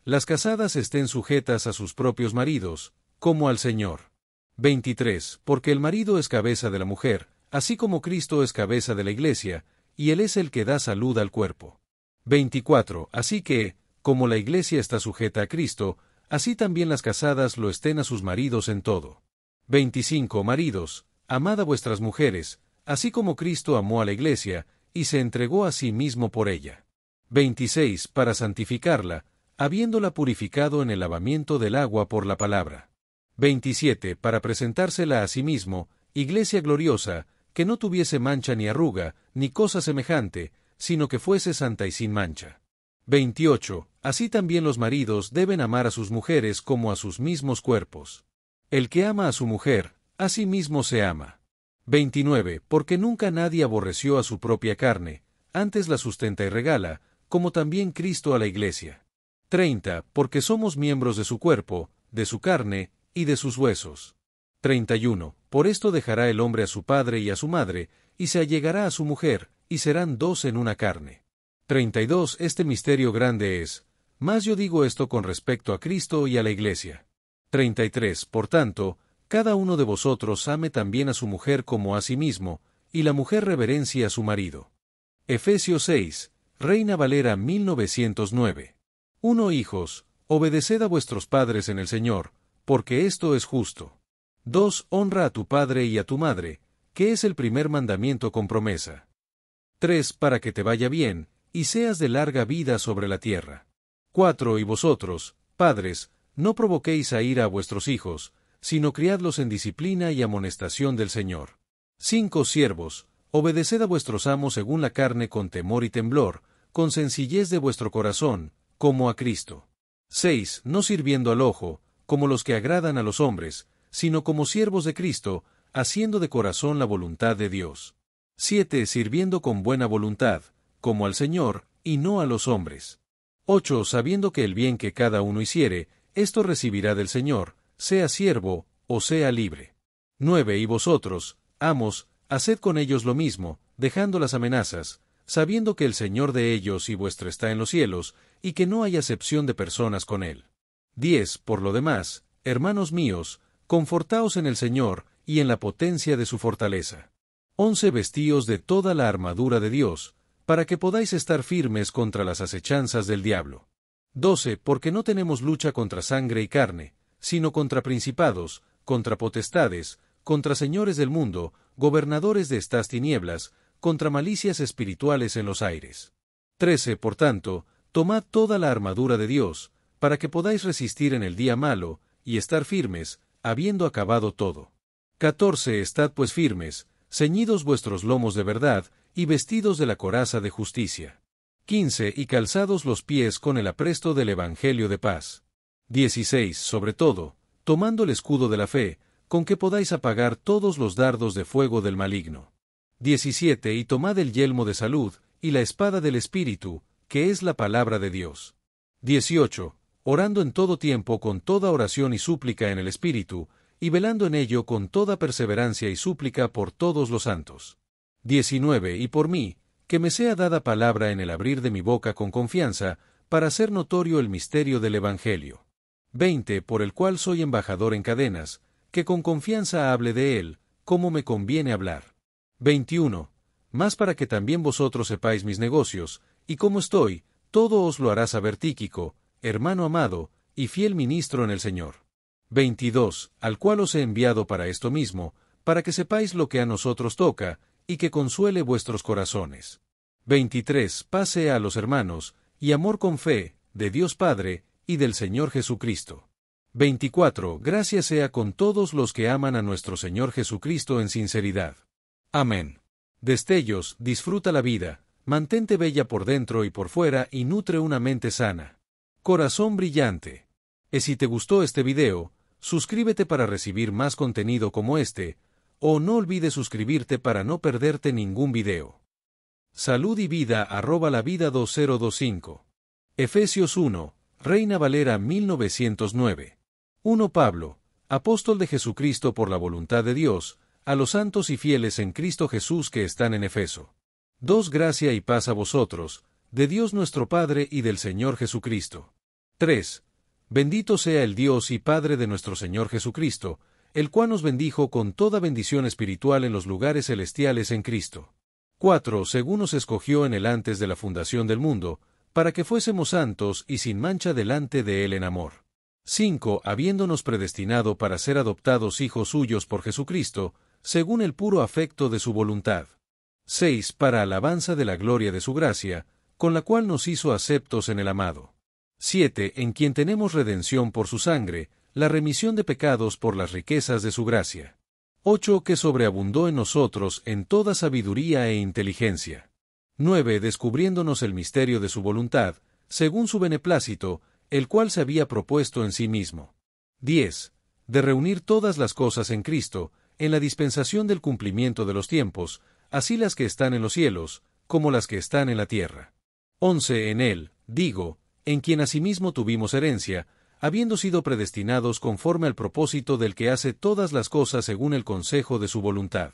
Las casadas estén sujetas a sus propios maridos, como al Señor. 23. Porque el marido es cabeza de la mujer, así como Cristo es cabeza de la Iglesia, y Él es el que da salud al cuerpo. 24. Así que, como la Iglesia está sujeta a Cristo, así también las casadas lo estén a sus maridos en todo. 25. Maridos, amad a vuestras mujeres, así como Cristo amó a la Iglesia, y se entregó a sí mismo por ella. 26. Para santificarla, habiéndola purificado en el lavamiento del agua por la palabra. 27. Para presentársela a sí mismo, Iglesia gloriosa, que no tuviese mancha ni arruga, ni cosa semejante, sino que fuese santa y sin mancha. 28. Así también los maridos deben amar a sus mujeres como a sus mismos cuerpos. El que ama a su mujer, a sí mismo se ama. 29. Porque nunca nadie aborreció a su propia carne, antes la sustenta y regala, como también Cristo a la Iglesia. 30. Porque somos miembros de su cuerpo, de su carne, y de sus huesos. 31. Por esto dejará el hombre a su padre y a su madre, y se allegará a su mujer, y serán dos en una carne. 32. Este misterio grande es, mas yo digo esto con respecto a Cristo y a la Iglesia. 33. Por tanto, cada uno de vosotros ame también a su mujer como a sí mismo, y la mujer reverencie a su marido. Efesios 6, Reina Valera 1909. 1. Hijos, obedeced a vuestros padres en el Señor, porque esto es justo. 2. Honra a tu padre y a tu madre, que es el primer mandamiento con promesa. 3. Para que te vaya bien, y seas de larga vida sobre la tierra. 4. Y vosotros, padres, no provoquéis a ira a vuestros hijos, sino criadlos en disciplina y amonestación del Señor. 5. Siervos, obedeced a vuestros amos según la carne con temor y temblor, con sencillez de vuestro corazón, como a Cristo. 6. No sirviendo al ojo, como los que agradan a los hombres, sino como siervos de Cristo, haciendo de corazón la voluntad de Dios. 7. Sirviendo con buena voluntad, como al Señor, y no a los hombres. 8. Sabiendo que el bien que cada uno hiciere, esto recibirá del Señor, sea siervo, o sea libre. 9. Y vosotros, amos, haced con ellos lo mismo, dejando las amenazas, sabiendo que el Señor de ellos y vuestro está en los cielos, y que no hay acepción de personas con él. 10. Por lo demás, hermanos míos, confortaos en el Señor, y en la potencia de su fortaleza. 11. Vestíos de toda la armadura de Dios, para que podáis estar firmes contra las acechanzas del diablo. 12. Porque no tenemos lucha contra sangre y carne, sino contra principados, contra potestades, contra señores del mundo, gobernadores de estas tinieblas, contra malicias espirituales en los aires. 13. Por tanto, tomad toda la armadura de Dios, para que podáis resistir en el día malo, y estar firmes, habiendo acabado todo. 14. Estad pues firmes, ceñidos vuestros lomos de verdad, y vestidos de la coraza de justicia. 15. Y calzados los pies con el apresto del Evangelio de paz. 16. Sobre todo, tomando el escudo de la fe, con que podáis apagar todos los dardos de fuego del maligno. 17. Y tomad el yelmo de salud, y la espada del Espíritu, que es la palabra de Dios. 18. Orando en todo tiempo con toda oración y súplica en el Espíritu, y velando en ello con toda perseverancia y súplica por todos los santos. 19. Y por mí, que me sea dada palabra en el abrir de mi boca con confianza, para hacer notorio el misterio del Evangelio. 20. Por el cual soy embajador en cadenas, que con confianza hable de él, como me conviene hablar. 21. Más para que también vosotros sepáis mis negocios, y cómo estoy, todo os lo hará saber Tíquico, hermano amado, y fiel ministro en el Señor. 22. Al cual os he enviado para esto mismo, para que sepáis lo que a nosotros toca, y que consuele vuestros corazones. 23. Paz sea a los hermanos, y amor con fe, de Dios Padre, y del Señor Jesucristo. 24. Gracia sea con todos los que aman a nuestro Señor Jesucristo en sinceridad. Amén. Destellos, disfruta la vida, mantente bella por dentro y por fuera y nutre una mente sana. Corazón brillante. Y si te gustó este video, suscríbete para recibir más contenido como este, o no olvides suscribirte para no perderte ningún video. Salud y vida @lavida 2025. Efesios 1, Reina Valera 1909. 1 Pablo, apóstol de Jesucristo por la voluntad de Dios, a los santos y fieles en Cristo Jesús que están en Efeso. 2 Gracia y paz a vosotros, de Dios nuestro Padre y del Señor Jesucristo. 3. Bendito sea el Dios y Padre de nuestro Señor Jesucristo, el cual nos bendijo con toda bendición espiritual en los lugares celestiales en Cristo. 4. Según nos escogió en él antes de la fundación del mundo, para que fuésemos santos y sin mancha delante de él en amor. 5. Habiéndonos predestinado para ser adoptados hijos suyos por Jesucristo, según el puro afecto de su voluntad. 6. Para alabanza de la gloria de su gracia, con la cual nos hizo aceptos en el amado. 7. En quien tenemos redención por su sangre, la remisión de pecados por las riquezas de su gracia. 8. Que sobreabundó en nosotros en toda sabiduría e inteligencia. 9. Descubriéndonos el misterio de su voluntad, según su beneplácito, el cual se había propuesto en sí mismo. 10. De reunir todas las cosas en Cristo, en la dispensación del cumplimiento de los tiempos, así las que están en los cielos, como las que están en la tierra. 11. En él, digo, en quien asimismo tuvimos herencia, habiendo sido predestinados conforme al propósito del que hace todas las cosas según el consejo de su voluntad.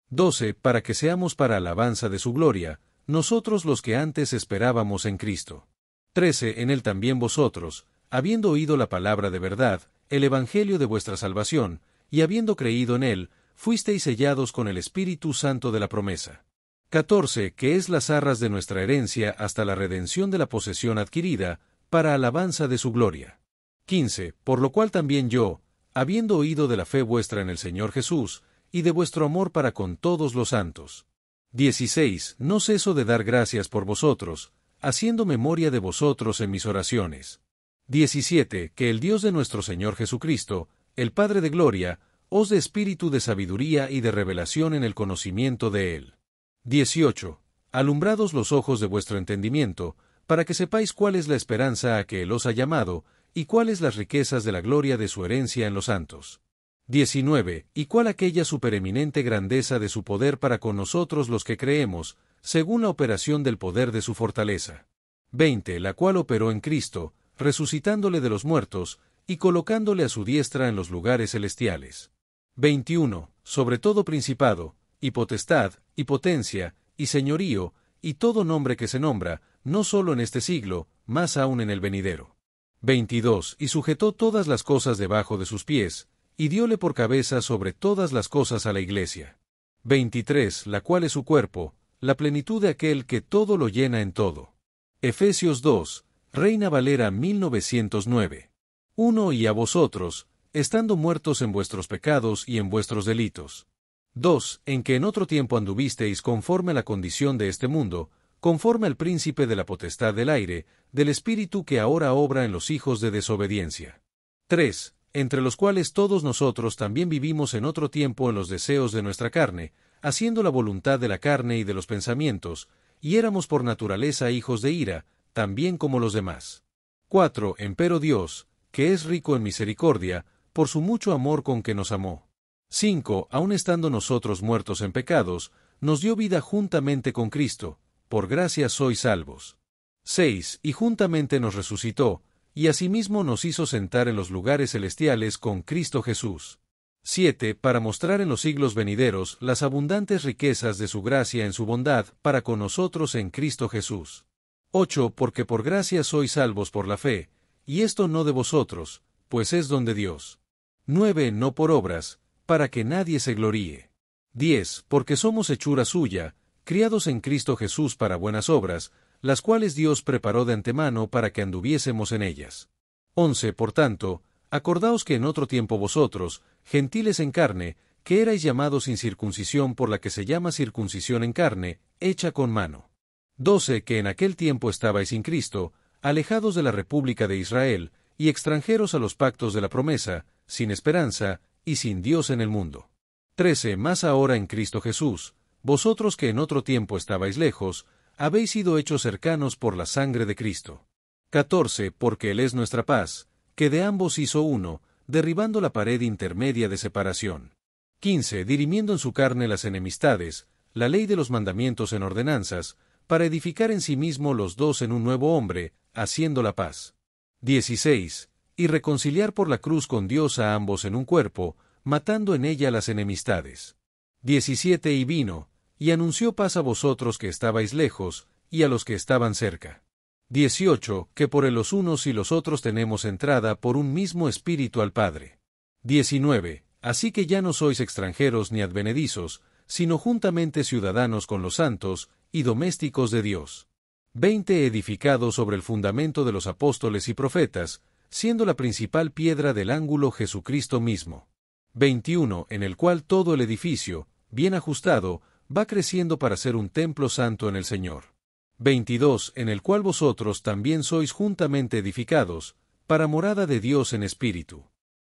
12. Para que seamos para alabanza de su gloria, nosotros los que antes esperábamos en Cristo. 13. En él también vosotros, habiendo oído la palabra de verdad, el evangelio de vuestra salvación, y habiendo creído en él, fuisteis sellados con el Espíritu Santo de la promesa. 14. Que es las arras de nuestra herencia hasta la redención de la posesión adquirida, para alabanza de su gloria. 15. Por lo cual también yo, habiendo oído de la fe vuestra en el Señor Jesús, y de vuestro amor para con todos los santos. 16. No ceso de dar gracias por vosotros, haciendo memoria de vosotros en mis oraciones. 17. Que el Dios de nuestro Señor Jesucristo, el Padre de gloria, os dé espíritu de sabiduría y de revelación en el conocimiento de Él. 18. Alumbrados los ojos de vuestro entendimiento, para que sepáis cuál es la esperanza a que Él os ha llamado, y cuáles las riquezas de la gloria de su herencia en los santos. 19. Y cuál aquella supereminente grandeza de su poder para con nosotros los que creemos, según la operación del poder de su fortaleza. 20. La cual operó en Cristo, resucitándole de los muertos, y colocándole a su diestra en los lugares celestiales. 21. Sobre todo principado, y potestad, y potencia, y señorío, y todo nombre que se nombra, no sólo en este siglo, más aún en el venidero. 22. Y sujetó todas las cosas debajo de sus pies, y dióle por cabeza sobre todas las cosas a la Iglesia. 23. La cual es su cuerpo, la plenitud de aquel que todo lo llena en todo. Efesios 2, Reina Valera 1909. 1. Y a vosotros, estando muertos en vuestros pecados y en vuestros delitos. 2. En que en otro tiempo anduvisteis conforme a la condición de este mundo, conforme al príncipe de la potestad del aire, del espíritu que ahora obra en los hijos de desobediencia. 3. Entre los cuales todos nosotros también vivimos en otro tiempo en los deseos de nuestra carne, haciendo la voluntad de la carne y de los pensamientos, y éramos por naturaleza hijos de ira, también como los demás. 4. Empero Dios, que es rico en misericordia, por su mucho amor con que nos amó. 5. Aun estando nosotros muertos en pecados, nos dio vida juntamente con Cristo, por gracia sois salvos. 6. Y juntamente nos resucitó, y asimismo nos hizo sentar en los lugares celestiales con Cristo Jesús. 7. Para mostrar en los siglos venideros las abundantes riquezas de su gracia en su bondad para con nosotros en Cristo Jesús. 8. Porque por gracia sois salvos por la fe, y esto no de vosotros, pues es don de Dios. 9. No por obras, para que nadie se gloríe. 10. Porque somos hechura suya, criados en Cristo Jesús para buenas obras, las cuales Dios preparó de antemano para que anduviésemos en ellas. 11. Por tanto, acordaos que en otro tiempo vosotros, gentiles en carne, que erais llamados sin circuncisión por la que se llama circuncisión en carne, hecha con mano. 12. Que en aquel tiempo estabais sin Cristo, alejados de la república de Israel, y extranjeros a los pactos de la promesa, sin esperanza, y sin Dios en el mundo. 13. Más ahora en Cristo Jesús, vosotros que en otro tiempo estabais lejos, habéis sido hechos cercanos por la sangre de Cristo. 14. Porque Él es nuestra paz, que de ambos hizo uno, derribando la pared intermedia de separación. 15. Dirimiendo en su carne las enemistades, la ley de los mandamientos en ordenanzas, para edificar en sí mismo los dos en un nuevo hombre, haciendo la paz. 16. Y reconciliar por la cruz con Dios a ambos en un cuerpo, matando en ella las enemistades. 17. Y vino, y anunció paz a vosotros que estabais lejos, y a los que estaban cerca. 18. Que por él los unos y los otros tenemos entrada por un mismo espíritu al Padre. 19. Así que ya no sois extranjeros ni advenedizos, sino juntamente ciudadanos con los santos, y domésticos de Dios. 20. Edificados sobre el fundamento de los apóstoles y profetas, siendo la principal piedra del ángulo Jesucristo mismo. 21. En el cual todo el edificio, bien ajustado, va creciendo para ser un templo santo en el Señor. 22. En el cual vosotros también sois juntamente edificados, para morada de Dios en espíritu.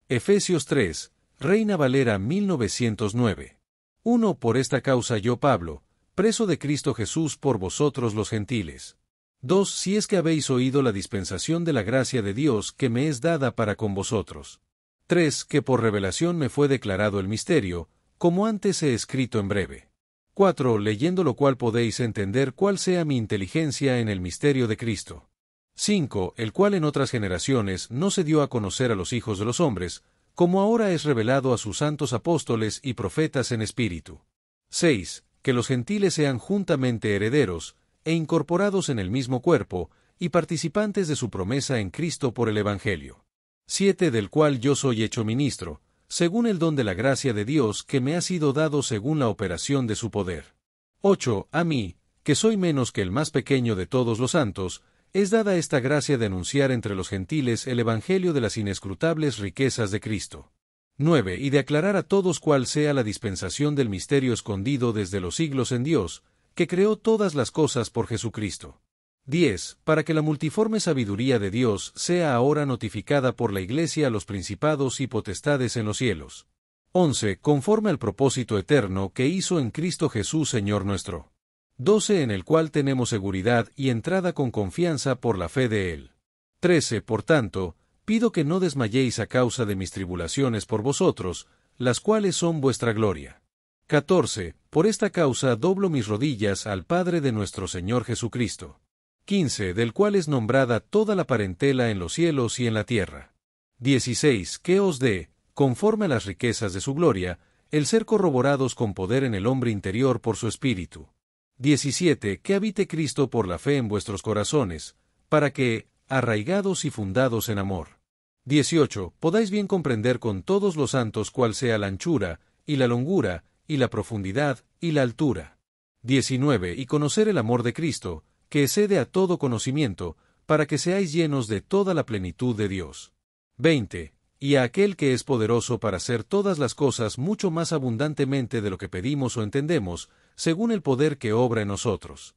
Efesios 3, Reina Valera 1909. 1. Por esta causa yo, Pablo, preso de Cristo Jesús por vosotros los gentiles. 2. Si es que habéis oído la dispensación de la gracia de Dios que me es dada para con vosotros. 3. Que por revelación me fue declarado el misterio, como antes he escrito en breve. 4. Leyendo lo cual podéis entender cuál sea mi inteligencia en el misterio de Cristo. 5. El cual en otras generaciones no se dio a conocer a los hijos de los hombres, como ahora es revelado a sus santos apóstoles y profetas en espíritu. 6. Que los gentiles sean juntamente herederos, e incorporados en el mismo cuerpo, y participantes de su promesa en Cristo por el Evangelio. 7. Del cual yo soy hecho ministro, según el don de la gracia de Dios que me ha sido dado según la operación de su poder. 8. A mí, que soy menos que el más pequeño de todos los santos, es dada esta gracia de anunciar entre los gentiles el Evangelio de las inescrutables riquezas de Cristo. 9. Y de aclarar a todos cuál sea la dispensación del misterio escondido desde los siglos en Dios, que creó todas las cosas por Jesucristo. 10. Para que la multiforme sabiduría de Dios sea ahora notificada por la Iglesia a los principados y potestades en los cielos. 11. Conforme al propósito eterno que hizo en Cristo Jesús Señor nuestro. 12. En el cual tenemos seguridad y entrada con confianza por la fe de Él. 13. Por tanto, pido que no desmayéis a causa de mis tribulaciones por vosotros, las cuales son vuestra gloria. 14. Por esta causa doblo mis rodillas al Padre de nuestro Señor Jesucristo. 15. Del cual es nombrada toda la parentela en los cielos y en la tierra. 16. Que os dé, conforme a las riquezas de su gloria, el ser corroborados con poder en el hombre interior por su Espíritu. 17. Que habite Cristo por la fe en vuestros corazones, para que, arraigados y fundados en amor. 18. Podáis bien comprender con todos los santos cuál sea la anchura, y la longura, y la profundidad, y la altura. 19. Y conocer el amor de Cristo, que excede a todo conocimiento, para que seáis llenos de toda la plenitud de Dios. 20. Y a aquel que es poderoso para hacer todas las cosas mucho más abundantemente de lo que pedimos o entendemos, según el poder que obra en nosotros.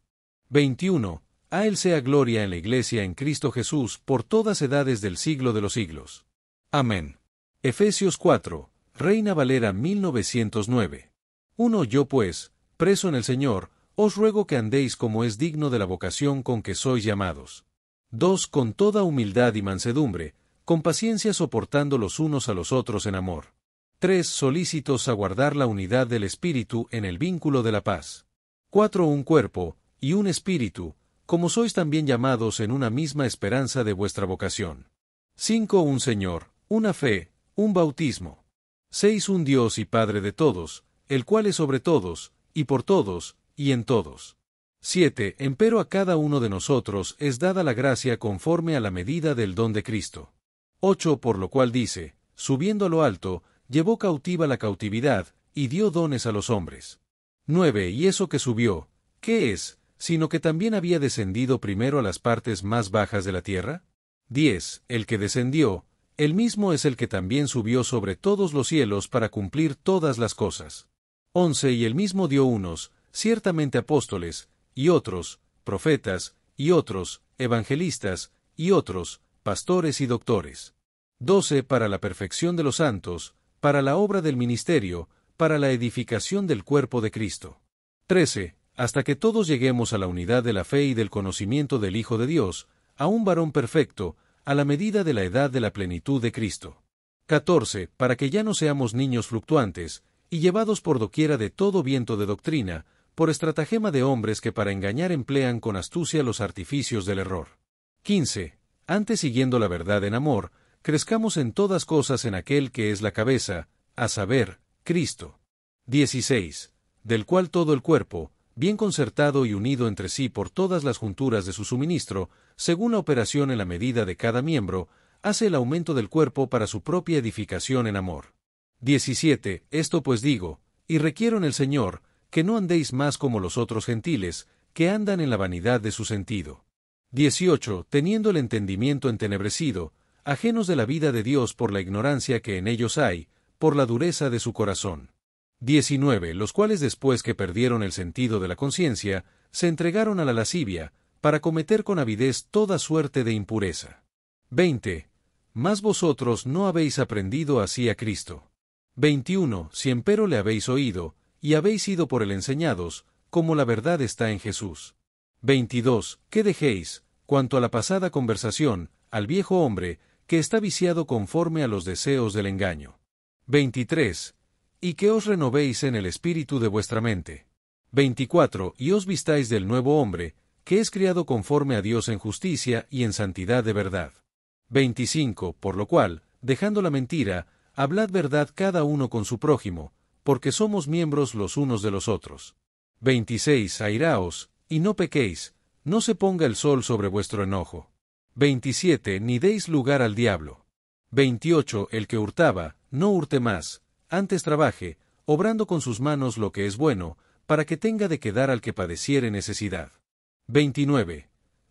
21. A Él sea gloria en la Iglesia en Cristo Jesús por todas edades del siglo de los siglos. Amén. Efesios 4, Reina Valera 1909. 1. Yo pues, preso en el Señor, os ruego que andéis como es digno de la vocación con que sois llamados. 2. Con toda humildad y mansedumbre, con paciencia soportando los unos a los otros en amor. 3. Solícitos a guardar la unidad del Espíritu en el vínculo de la paz. 4. Un cuerpo, y un espíritu, como sois también llamados en una misma esperanza de vuestra vocación. 5. Un Señor, una fe, un bautismo. 6. Un Dios y Padre de todos, el cual es sobre todos, y por todos, y en todos. 7. Empero a cada uno de nosotros es dada la gracia conforme a la medida del don de Cristo. 8. Por lo cual dice, subiendo a lo alto, llevó cautiva la cautividad, y dio dones a los hombres. 9. Y eso que subió, ¿qué es, sino que también había descendido primero a las partes más bajas de la tierra? 10. El que descendió, él mismo es el que también subió sobre todos los cielos para cumplir todas las cosas. 11. Y él mismo dio unos, ciertamente apóstoles, y otros, profetas, y otros, evangelistas, y otros, pastores y doctores. 12. Para la perfección de los santos, para la obra del ministerio, para la edificación del cuerpo de Cristo. 13. Hasta que todos lleguemos a la unidad de la fe y del conocimiento del Hijo de Dios, a un varón perfecto, a la medida de la edad de la plenitud de Cristo. 14. Para que ya no seamos niños fluctuantes, y llevados por doquiera de todo viento de doctrina, por estratagema de hombres que para engañar emplean con astucia los artificios del error. 15. Antes siguiendo la verdad en amor, crezcamos en todas cosas en aquel que es la cabeza, a saber, Cristo. 16. Del cual todo el cuerpo, bien concertado y unido entre sí por todas las junturas de su suministro, según la operación en la medida de cada miembro, hace el aumento del cuerpo para su propia edificación en amor. 17. Esto pues digo, y requiero en el Señor, que no andéis más como los otros gentiles, que andan en la vanidad de su sentido. 18. Teniendo el entendimiento entenebrecido, ajenos de la vida de Dios por la ignorancia que en ellos hay, por la dureza de su corazón. 19. Los cuales después que perdieron el sentido de la conciencia, se entregaron a la lascivia, para cometer con avidez toda suerte de impureza. 20. Mas vosotros no habéis aprendido así a Cristo. 21. Si empero le habéis oído, y habéis sido por él enseñados, como la verdad está en Jesús. 22. Que dejéis, cuanto a la pasada conversación, al viejo hombre, que está viciado conforme a los deseos del engaño. 23. Y que os renovéis en el espíritu de vuestra mente. 24. Y os vistáis del nuevo hombre, que es criado conforme a Dios en justicia y en santidad de verdad. 25. Por lo cual, dejando la mentira, hablad verdad cada uno con su prójimo, porque somos miembros los unos de los otros. 26. Airaos, y no pequéis, no se ponga el sol sobre vuestro enojo. 27. Ni deis lugar al diablo. 28. El que hurtaba, no hurte más, antes trabaje, obrando con sus manos lo que es bueno, para que tenga de qué dar al que padeciere necesidad. 29.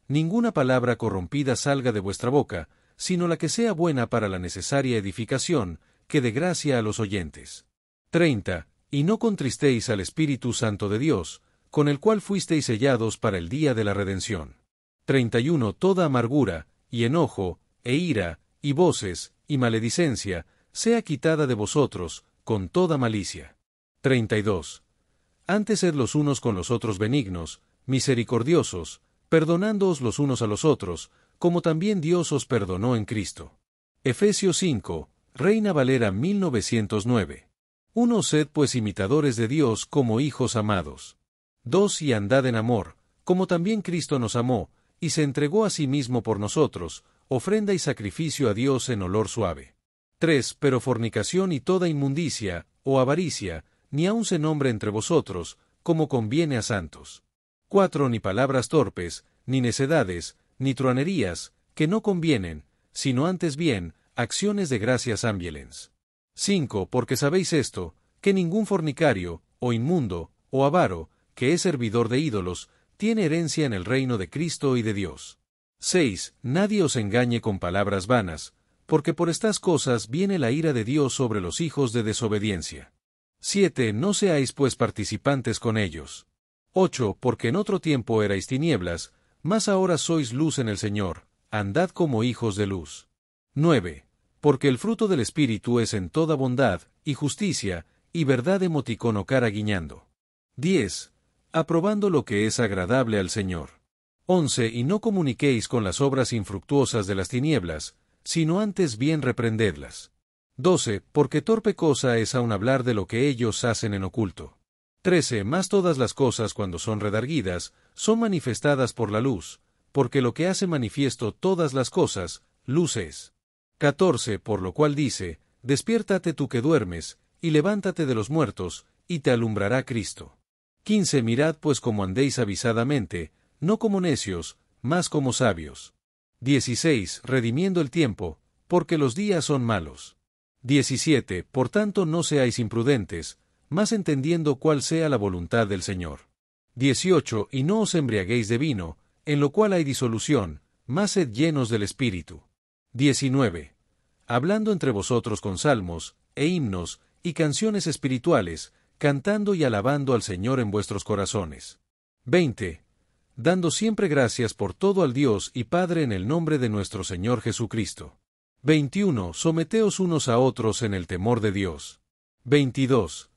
Ninguna palabra corrompida salga de vuestra boca, sino la que sea buena para la necesaria edificación, que dé gracia a los oyentes. 30. Y no contristéis al Espíritu Santo de Dios, con el cual fuisteis sellados para el día de la redención. 31. Toda amargura, y enojo, e ira, y voces, y maledicencia, sea quitada de vosotros, con toda malicia. 32. Antes sed los unos con los otros benignos, misericordiosos, perdonándoos los unos a los otros, como también Dios os perdonó en Cristo. Efesios 5, Reina Valera 1909. 1. Sed pues imitadores de Dios como hijos amados. 2. Y andad en amor, como también Cristo nos amó, y se entregó a sí mismo por nosotros, ofrenda y sacrificio a Dios en olor suave. 3. Pero fornicación y toda inmundicia, o avaricia, ni aun se nombre entre vosotros, como conviene a santos. 4. Ni palabras torpes, ni necedades, ni truanerías, que no convienen, sino antes bien, acciones de gracias ambielens. 5. Porque sabéis esto, que ningún fornicario, o inmundo, o avaro, que es servidor de ídolos, tiene herencia en el reino de Cristo y de Dios. 6. Nadie os engañe con palabras vanas, porque por estas cosas viene la ira de Dios sobre los hijos de desobediencia. 7. No seáis pues participantes con ellos. 8. Porque en otro tiempo erais tinieblas, mas ahora sois luz en el Señor, andad como hijos de luz. 9. Porque el fruto del Espíritu es en toda bondad, y justicia, y verdad emoticono cara guiñando. 10. Aprobando lo que es agradable al Señor. 11. Y no comuniquéis con las obras infructuosas de las tinieblas, sino antes bien reprendedlas. 12. Porque torpe cosa es aun hablar de lo que ellos hacen en oculto. 13. Mas todas las cosas cuando son redarguidas, son manifestadas por la luz, porque lo que hace manifiesto todas las cosas, luz es. 14. Por lo cual dice, despiértate tú que duermes, y levántate de los muertos, y te alumbrará Cristo. 15. Mirad pues cómo andéis avisadamente, no como necios, mas como sabios. 16. Redimiendo el tiempo, porque los días son malos. 17. Por tanto no seáis imprudentes, mas entendiendo cuál sea la voluntad del Señor. 18. Y no os embriaguéis de vino, en lo cual hay disolución, mas sed llenos del Espíritu. 19. Hablando entre vosotros con salmos, e himnos, y canciones espirituales, cantando y alabando al Señor en vuestros corazones. 20. Dando siempre gracias por todo al Dios y Padre en el nombre de nuestro Señor Jesucristo. 21. Someteos unos a otros en el temor de Dios. 22.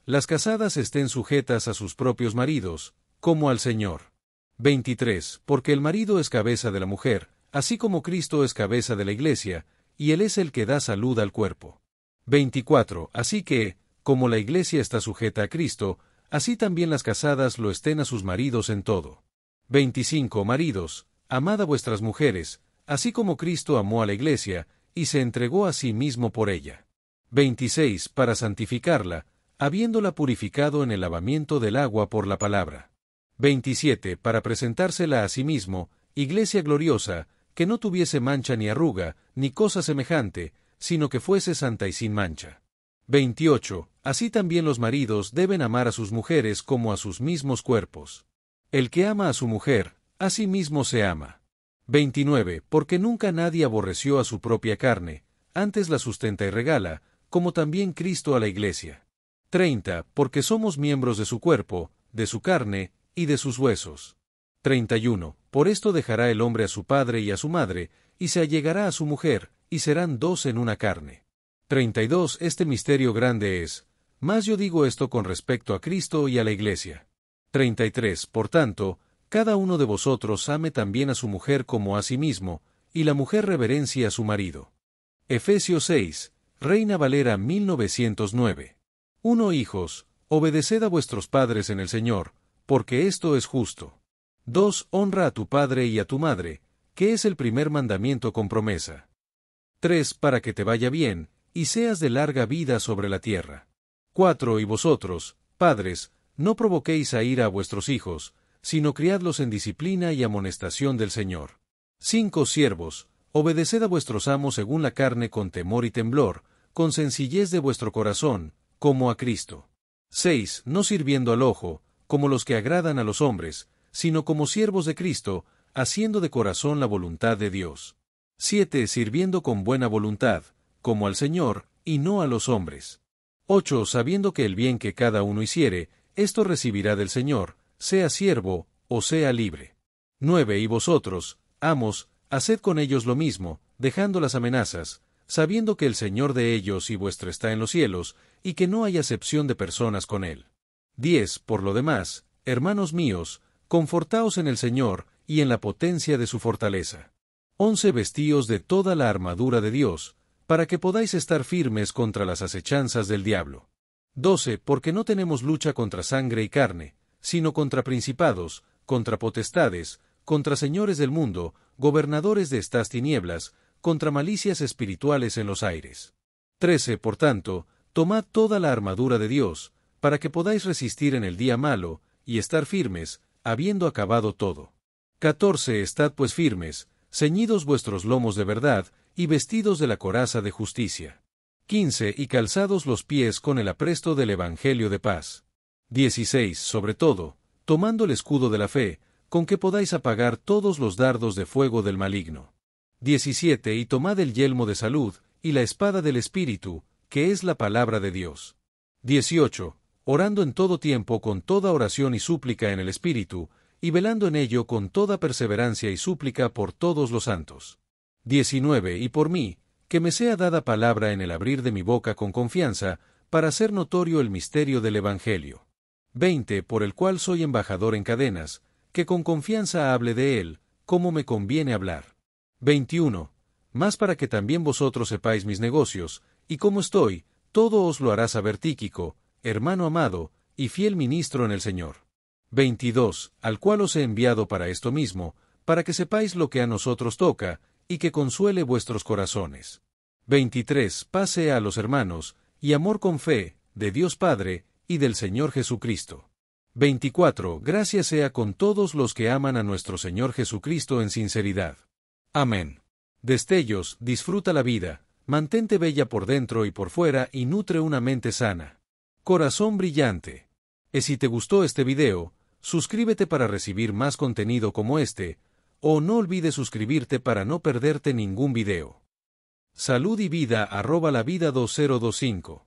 Las casadas estén sujetas a sus propios maridos, como al Señor. 23. Porque el marido es cabeza de la mujer, así como Cristo es cabeza de la Iglesia, y Él es el que da salud al cuerpo. 24. Así que, como la Iglesia está sujeta a Cristo, así también las casadas lo estén a sus maridos en todo. 25. Maridos, amad a vuestras mujeres, así como Cristo amó a la Iglesia, y se entregó a sí mismo por ella. 26. Para santificarla, habiéndola purificado en el lavamiento del agua por la palabra. 27. Para presentársela a sí mismo, Iglesia gloriosa, que no tuviese mancha ni arruga, ni cosa semejante, sino que fuese santa y sin mancha. 28. Así también los maridos deben amar a sus mujeres como a sus mismos cuerpos. El que ama a su mujer, a sí mismo se ama. 29. Porque nunca nadie aborreció a su propia carne, antes la sustenta y regala, como también Cristo a la Iglesia. 30. Porque somos miembros de su cuerpo, de su carne, y de sus huesos. 31. Por esto dejará el hombre a su padre y a su madre, y se allegará a su mujer, y serán dos en una carne. 32. Este misterio grande es, mas yo digo esto con respecto a Cristo y a la Iglesia. 33. Por tanto, cada uno de vosotros ame también a su mujer como a sí mismo, y la mujer reverencie a su marido. Efesios 6, Reina Valera 1909. 1. Hijos, obedeced a vuestros padres en el Señor, porque esto es justo. 2. Honra a tu padre y a tu madre, que es el primer mandamiento con promesa. 3. Para que te vaya bien, y seas de larga vida sobre la tierra. 4. Y vosotros, padres, no provoquéis a ira a vuestros hijos, sino criadlos en disciplina y amonestación del Señor. 5. Siervos, obedeced a vuestros amos según la carne con temor y temblor, con sencillez de vuestro corazón, como a Cristo. 6. No sirviendo al ojo, como los que agradan a los hombres, sino como siervos de Cristo, haciendo de corazón la voluntad de Dios. 7. Sirviendo con buena voluntad, como al Señor, y no a los hombres. 8. Sabiendo que el bien que cada uno hiciere, esto recibirá del Señor, sea siervo, o sea libre. 9. Y vosotros, amos, haced con ellos lo mismo, dejando las amenazas, sabiendo que el Señor de ellos y vuestro está en los cielos, y que no hay acepción de personas con él. 10. Por lo demás, hermanos míos, confortaos en el Señor, y en la potencia de su fortaleza. 11. Vestíos de toda la armadura de Dios, para que podáis estar firmes contra las acechanzas del diablo. 12. Porque no tenemos lucha contra sangre y carne, sino contra principados, contra potestades, contra señores del mundo, gobernadores de estas tinieblas, contra malicias espirituales en los aires. 13. Por tanto, tomad toda la armadura de Dios, para que podáis resistir en el día malo, y estar firmes, habiendo acabado todo. 14. Estad pues firmes, ceñidos vuestros lomos de verdad, y vestidos de la coraza de justicia. 15. Y calzados los pies con el apresto del Evangelio de paz. 16. Sobre todo, tomando el escudo de la fe, con que podáis apagar todos los dardos de fuego del maligno. 17. Y tomad el yelmo de salud, y la espada del Espíritu, que es la palabra de Dios. 18. Orando en todo tiempo con toda oración y súplica en el Espíritu, y velando en ello con toda perseverancia y súplica por todos los santos. 19. Y por mí, que me sea dada palabra en el abrir de mi boca con confianza, para hacer notorio el misterio del Evangelio. 20. Por el cual soy embajador en cadenas, que con confianza hable de él, como me conviene hablar. 21. Más para que también vosotros sepáis mis negocios, y cómo estoy, todo os lo hará saber Tíquico, hermano amado, y fiel ministro en el Señor. 22. Al cual os he enviado para esto mismo, para que sepáis lo que a nosotros toca, y que consuele vuestros corazones. 23. Paz sea a los hermanos, y amor con fe, de Dios Padre, y del Señor Jesucristo. 24. Gracia sea con todos los que aman a nuestro Señor Jesucristo en sinceridad. Amén. Destellos, disfruta la vida, mantente bella por dentro y por fuera y nutre una mente sana. Corazón brillante. Y si te gustó este video, suscríbete para recibir más contenido como este, o no olvides suscribirte para no perderte ningún video. Salud y vida @lavida2025